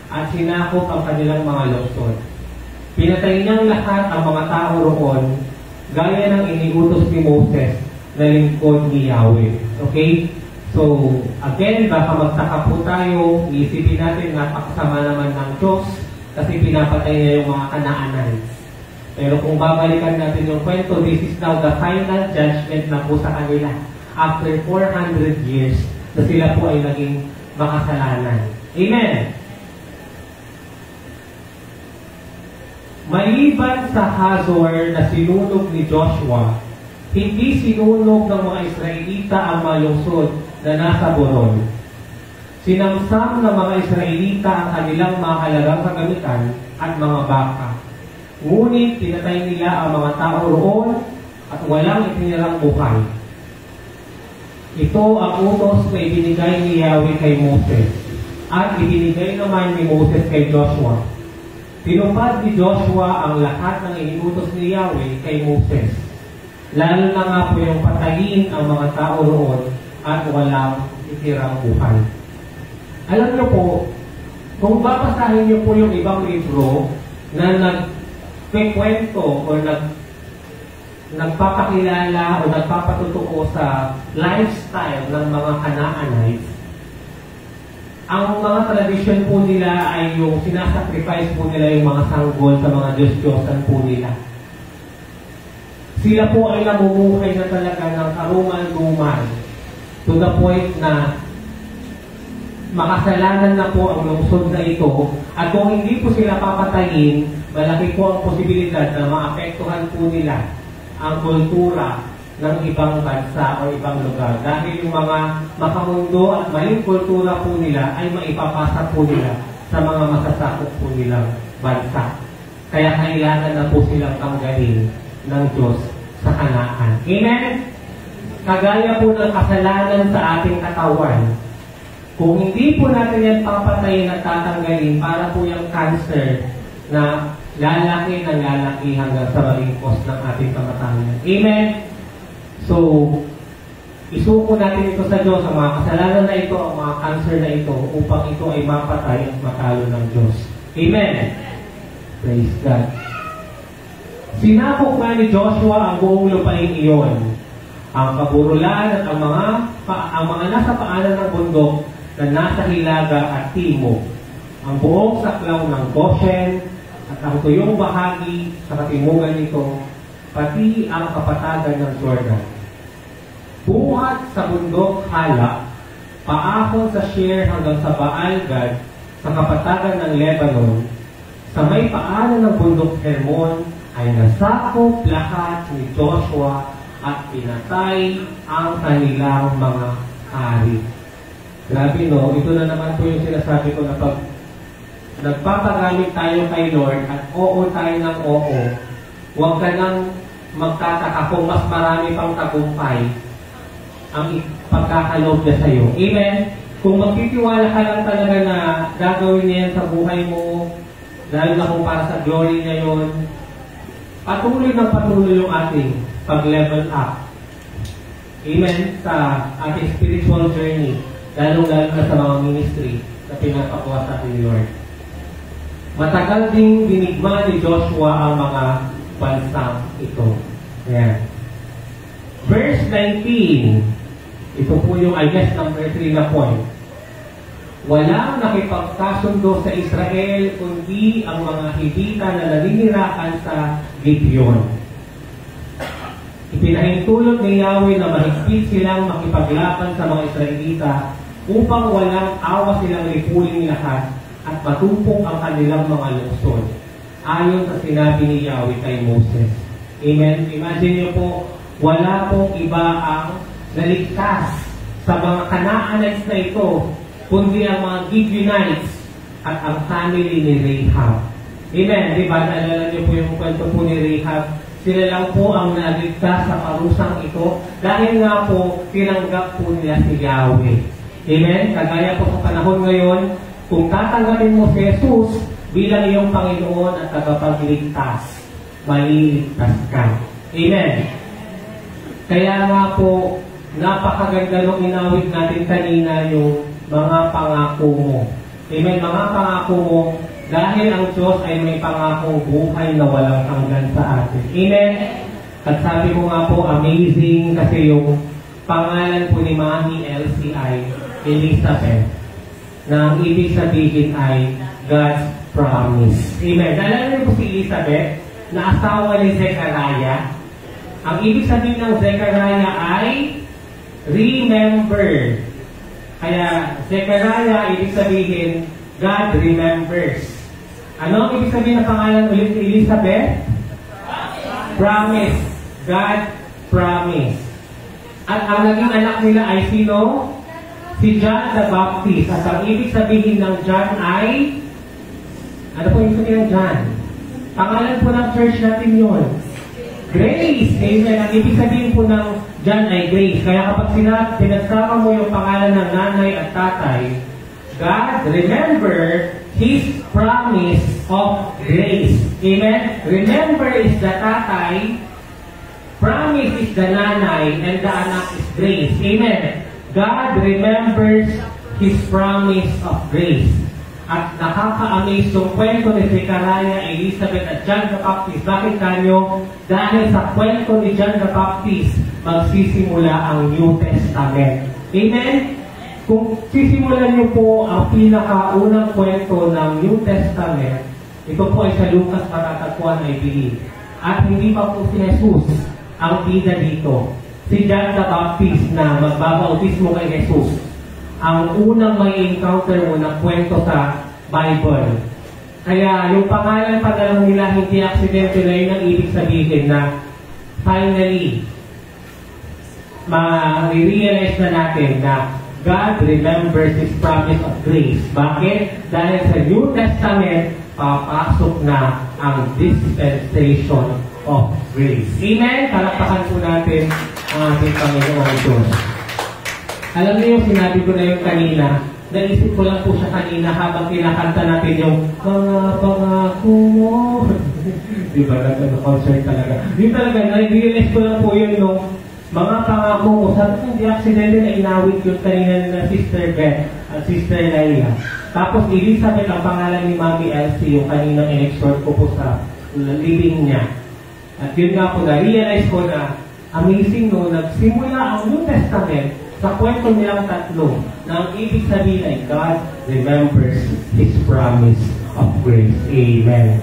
at sinakop ang kanilang mga lungsod. Pinatay niyang lahat ang mga tao roon gaya ng iniutos ni Moses na lingkod ni Yahweh. Okay? So, again, baka magtaka po tayo, iisipin natin napakasama naman ng Diyos kasi pinapatay niya yung mga Canaanites. Pero kung babalikan natin yung kwento, this is now the final judgment na po sa kanila. After 400 years, na sila po ay naging makasalanan. Amen! Maliban sa Hazor na sinunog ni Joshua, hindi sinunog ng mga Israelita ang mga lungsod na nasa Boron. Sinamsam ng mga Israelita ang kanilang mga halagang kagamitan at mga baka. Ngunit pinatay nila ang mga tao roon at walang itinirang buhay. Ito ang utos na ibinigay ni Yahweh kay Moses at ibinigay naman ni Moses kay Joshua. Tinupad ni Joshua ang lahat ng iniutos ni Yahweh kay Moses. Lalo na nga po yung patayin ang mga tao roon at walang itirang buhay. Alam niyo po, kung babasahin niyo po yung ibang libro na nagkikwento o nagpapakilala o nagpapatutuo sa lifestyle ng mga Canaanites, ang mga tradisyon po nila ay yung sinasacrifice po nila yung mga sanggol sa mga Diyos-Diyosan po nila. Sila po ay namumuhay na talaga ng karumal-dumal to the point na makasalanan na po ang lungsod na ito at kung hindi po sila papatayin, malaki po ang posibilidad na maapektuhan po nila ang kultura ng ibang bansa o ibang lugar. Dahil yung mga makamundo at maling kultura po nila ay maipapasa po nila sa mga masasakop po nilang bansa. Kaya kailangan na po silang tanggalin ng Diyos sa Kanaan. Amen? Kagaya po ng kasalanan sa ating katawan. Kung hindi po natin yan papatayin at tatanggalin para po yung cancer na lalaki ng lalaki hanggang sa maging cause ng ating kamatayan. Amen? So, isuko natin ito sa Diyos, ang mga kasalanan na ito, ang mga cancer na ito, upang ito ay mapatay at matalo ng Diyos. Amen? Praise God. Sinakop nga ni Joshua ang buong lupain iyon, ang kaburulan at ang mga nasa paanan ng bundok na nasa hilaga at timog, ang buong saklaw ng Goshen at ang tuyong bahagi sa katimugan nito, pati ang kapatagan ng Jordan. Buhat sa bundok Halak, paahon sa Shir hanggang sa Baal-Gad, sa kapatagan ng Lebanon, sa may paanan ng bundok Hermon, ay nasakop lahat ni Joshua at pinatay ang kanilang mga hari. Grabe no, ito na naman po yung sinasabi ko na pag nagpapagamit tayo kay Lord at oo tayo ng oo, huwag ka nang magtataka kung mas marami pang tagumpay ang pagkakaloob niya sa'yo. Amen? Kung magtitiwala ka lang talaga na gagawin niya yan sa buhay mo, dahil na kung para sa glory niya yun, patuloy ng patuloy yung ating pag-level up. Amen? Sa ating spiritual journey, lalong-lalo na sa mga ministry na pinapagawa sa ating Lord. Matagal ding binigma ni Joshua ang mga bansang ito. Ayan. Verse 19, ito po yung, I guess, number 3 na point. Walang nakipagkasundo sa Israel kundi ang mga Hibita na naninirahan sa Gibeon. Ipinahintulot ni Yahweh na mahigpit silang makipaglaban sa mga Israelita upang walang awa silang lipulin lahat at matupok ang kanilang mga lungsod, ayon sa sinabi ni Yahweh kay Moses. Amen? Imagine niyo po, wala pong iba ang naligtas sa mga Canaanites na ito, kundi ang mga Gibeonites at ang family ni Rahab. Amen? Diba? Naalala niyo po yung kwento po ni Rahab. Sila lang po ang naligtas sa parusang ito dahil nga po tinanggap po nila si Yahweh. Amen? Kagaya po sa panahon ngayon, kung tatanggapin mo si Jesus bilang iyong Panginoon at tagapagligtas, maliligtas ka. Amen? Kaya nga po, napakaganda nung inawit natin kanina yung mga pangako mo. Amen? Mga pangako mo, dahil ang Diyos ay may pangakong buhay na walang hanggan sa atin. Amen? At sabi ko nga po, amazing kasi yung pangalan po ni Mami LCI, Elizabeth, na ang ibig sabihin ay God's promise. Amen. Naalala niyo po si Elizabeth na asawa ni Zechariah. Ang ibig sabihin ng Zechariah ay remember. Kaya Zechariah, ibig sabihin God remembers. Ano ang ibig sabihin ng pangalan ulit ni Elizabeth? Promise. God promise. At ang naging anak nila ay sino? Si John the Baptist. At ang ibig sabihin ng John ay, ano po yung sabihin ng John? Pangalan po ng church natin yun. Grace. Amen. Ang ibig sabihin po ng John ay Grace. Kaya kapag pinagsama mo yung pangalan ng nanay at tatay, God, remember His promise of grace. Amen. Remember is the tatay, promise is the nanay, and the anak is grace. Amen. God remembers His promise of grace. At nakaka-amaze yung kwento ni Zechariah, Elizabeth at John the Baptist. Bakit kanyo? Dahil sa kwento ni John the Baptist, magsisimula ang New Testament. Amen? Kung sisimulan niyo po ang pinakaunang kwento ng New Testament, ito po ay sa Lucas matatagpuan, I believe. At hindi pa po si Jesus ang bida dito. Si John the Baptist na magbabautismo kay Jesus, ang unang may encounter mo na kwento sa Bible. Kaya yung pangalan pa lang nila hindi aksidente na yun ang ibig sabihin na finally, ma-realize na natin na God remembers His promise of grace. Bakit? Dahil sa New Testament, papasok na ang dispensation of grace. Amen? Palakpakan po natin ang ating Panginoong Diyos. Alam niyo, sinabi ko na yung kanina, naisip ko lang po siya kanina habang kinakanta natin yung mga pangako mo. Diba? Nag-concert talaga. Yun talaga, na-realize ko lang po yun nung mga pangako ko. Sabi ko, hindi aksidente na inawit yun kanina na Sister Beth at Sister Laila. Tapos Elizabeth ang pangalan ni Mami Elsie, yung kaninang in-exhort ko po sa living niya. At yun nga po, na-realize ko na amazing no, nagsimula ang New Testament sa kwento nilang tatlo na ang ibig sabihin ay God remembers His promise of grace. Amen.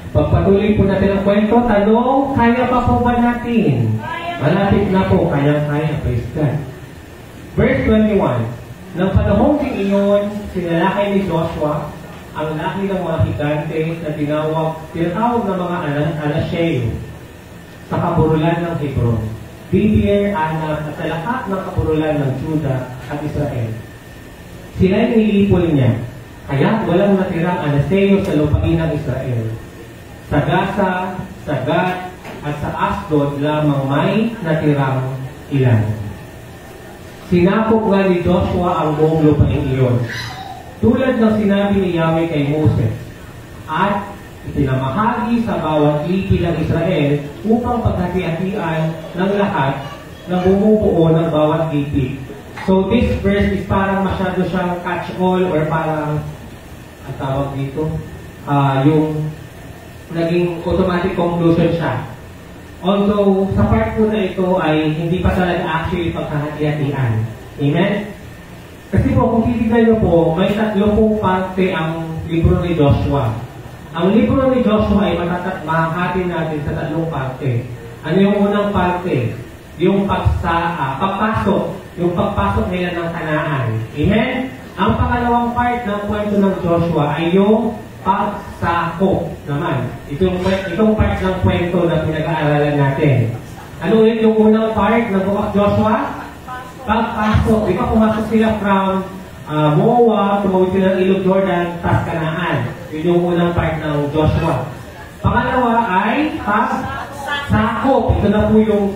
Pagpatuloy po natin ang kwento, tanong, kaya pa po ba natin? Malapit na po, kaya-kaya, praise God. Verse 21, nang panahong ding iyon, sinalakay ni Joshua ang laki ng mga higante na tinatawag ng mga Anasheyo sa kaburulan ng Hebron, Dibir, Anak, at sa lahat ng kaburulan ng Juda at Israel. Sila'y nilipol niya, kaya walang natirang Anasheyo sa lupain ng Israel. Sa Gaza, sa Gat, at sa Asdod lamang may natirang ilan. Sinakop nga ni Joshua ang buong lupain iyon, tulad ng sinabi ni Yahweh kay Moses, at itinamahagi sa bawat lipi ng Israel upang paghati-hatian ng lahat na bumubuo ng bawat lipi. So this verse is parang masyado siyang catch-all or parang, ang tawag dito, yung naging automatic conclusion siya. Although, sa part po na ito ay hindi pa talaga actually pagkahati-hatian. Amen? Kasi po, kung titignan nyo po, may tatlo pong parte ang libro ni Joshua. Ang libro ni Joshua ay mahahati natin sa tatlong parte. Ano yung unang parte? Yung pagpasok. Yung pagpasok nila ng Kanaan. Amen? Ang pangalawang part ng kwento ng Joshua ay yung pagsakop naman. Itong part ng kwento na pinag-aaralan natin. Ano yun yung unang part ng Book of Joshua? Pagpasok. Di ba pumasok sila from Moab, tumawid sila ng Ilog Jordan, tas Kanaan. Yun yung unang part ng Joshua. Pangalawa ay pagsakop. Ito na po yung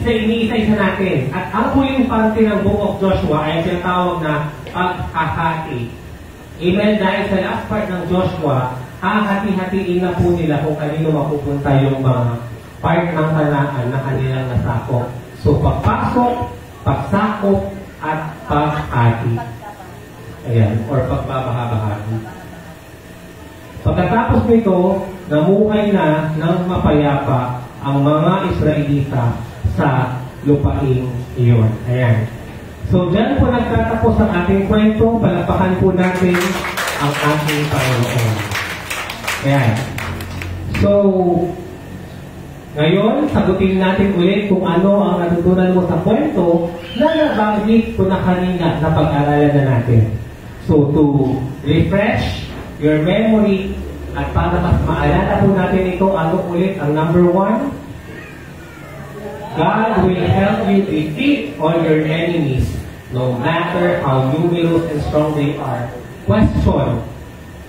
iniisa-isa natin. At ang huling parte ng Book of Joshua ay tinatawag na pagkakati. Amen. Dahil sa last part ng Joshua, hahati-hatiin na po nila kung kanino mapupunta yung mga part ng Kanaan na kanilang nasakop. So, pagpasok, pagsakop, at paghati. Ayan, or pagbabaha-bahagi. Pagkatapos nito, namuhay na ng mapayapa ang mga Israelita sa lupaing iyon. Ayan. So, dyan po nagtatapos ang ating kwento. Palakpakan po natin ang ating Panginoon. Ayan. So, ngayon, sagutin natin ulit kung ano ang natutunan mo sa kwento na nabanggit ko na kanina na pag-aralan na natin. So, to refresh your memory at para mas maalala po natin ito, ano ulit ang number 1? God will help you defeat all your enemies, no matter how numerous and strong they are. Question.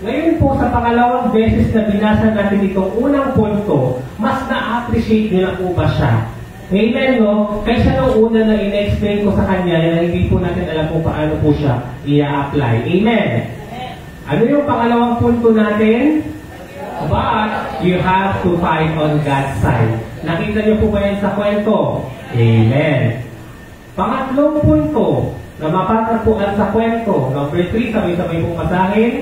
Ngayon po, sa pangalawang beses na binasa natin itong unang punto, mas na-appreciate nyo na po ba siya? Amen, no? Kaysa nung una na in-explain ko sa kanya na hindi po natin alam kung paano po siya i-apply. Amen? Ano yung pangalawang punto natin? But you have to fight on God's side. Nakita niyo po ba yan sa kwento? Amen. Pangatlong punto na mapatagpuan sa kwento. Number 3, sabay-sabay pong basahin.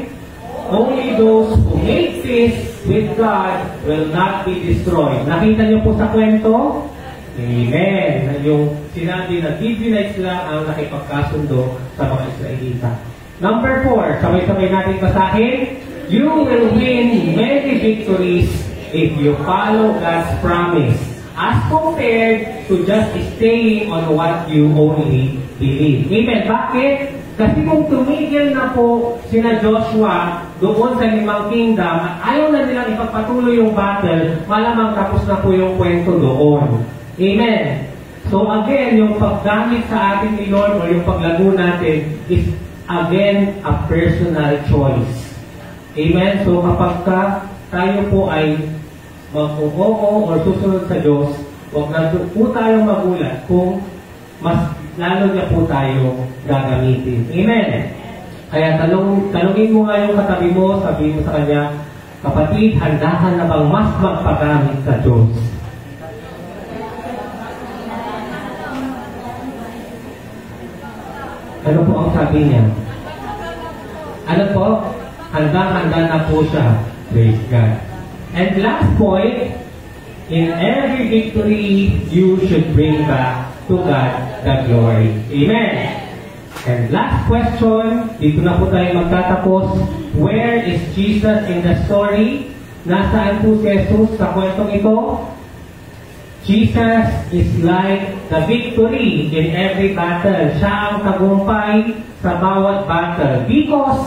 Only those who make peace with God will not be destroyed. Nakita niyo po sa kwento? Amen. Yung sinabi na Gibeonites lang ang nakipagkasundo sa mga Israelita. Number 4, sabay-sabay natin basahin. You will win many victories if you follow God's promise, as compared to just staying on what you only believe. Amen. Bakit? Kasi kung tumigil na po sina Joshua doon sa 5 kingdom at ayaw na nilang ipagpatuloy yung battle, malamang tapos na po yung kwento doon. Amen. So again, yung paggamit sa ating ni Lord o yung paglago natin is again a personal choice. Amen? So kapag tayo po ay mag-oo or susunod sa Diyos, huwag na po tayong magulat kung mas lalo niya po tayo gagamitin. Amen? Kaya tanungin mo nga yung katabi mo, sabihin mo sa kanya, Kapatid, handa ka na bang mas magpagamit sa Diyos? Ano po ang sabi niya? Ano po? Handa-handa na po siya. Praise God. And last point, in every victory, you should bring back to God the glory. Amen. And last question, dito na po tayo magtatapos. Where is Jesus in the story? Nasaan po si Jesus sa kwentong ito? Jesus is like the victory in every battle. Siya ang tagumpay sa bawat battle. Because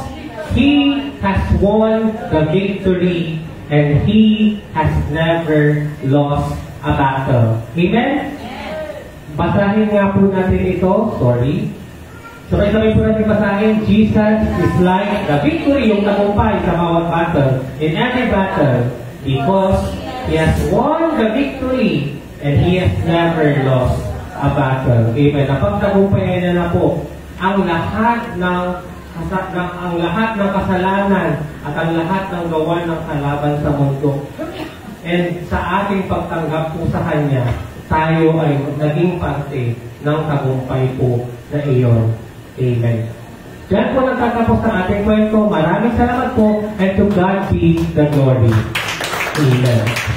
He has won the victory and He has never lost a battle. Amen? Basahin nga po natin ito. Sorry. Sabay-sabay po natin basahin. Jesus is like the victory, yung tagumpay sa bawat battle. In every battle. Because He has won the victory and He has never lost a battle. Amen. Napagtagumpayan niya na po ang lahat ng kasalanan at ang lahat ng gawa ng kalaban sa mundo. And sa ating pagtanggap po sa Kanya, tayo ay naging parte ng tagumpay po na iyon. Amen. Diyan po nagtatapos ang ating kwento. Maraming salamat po and to God be the glory. Amen.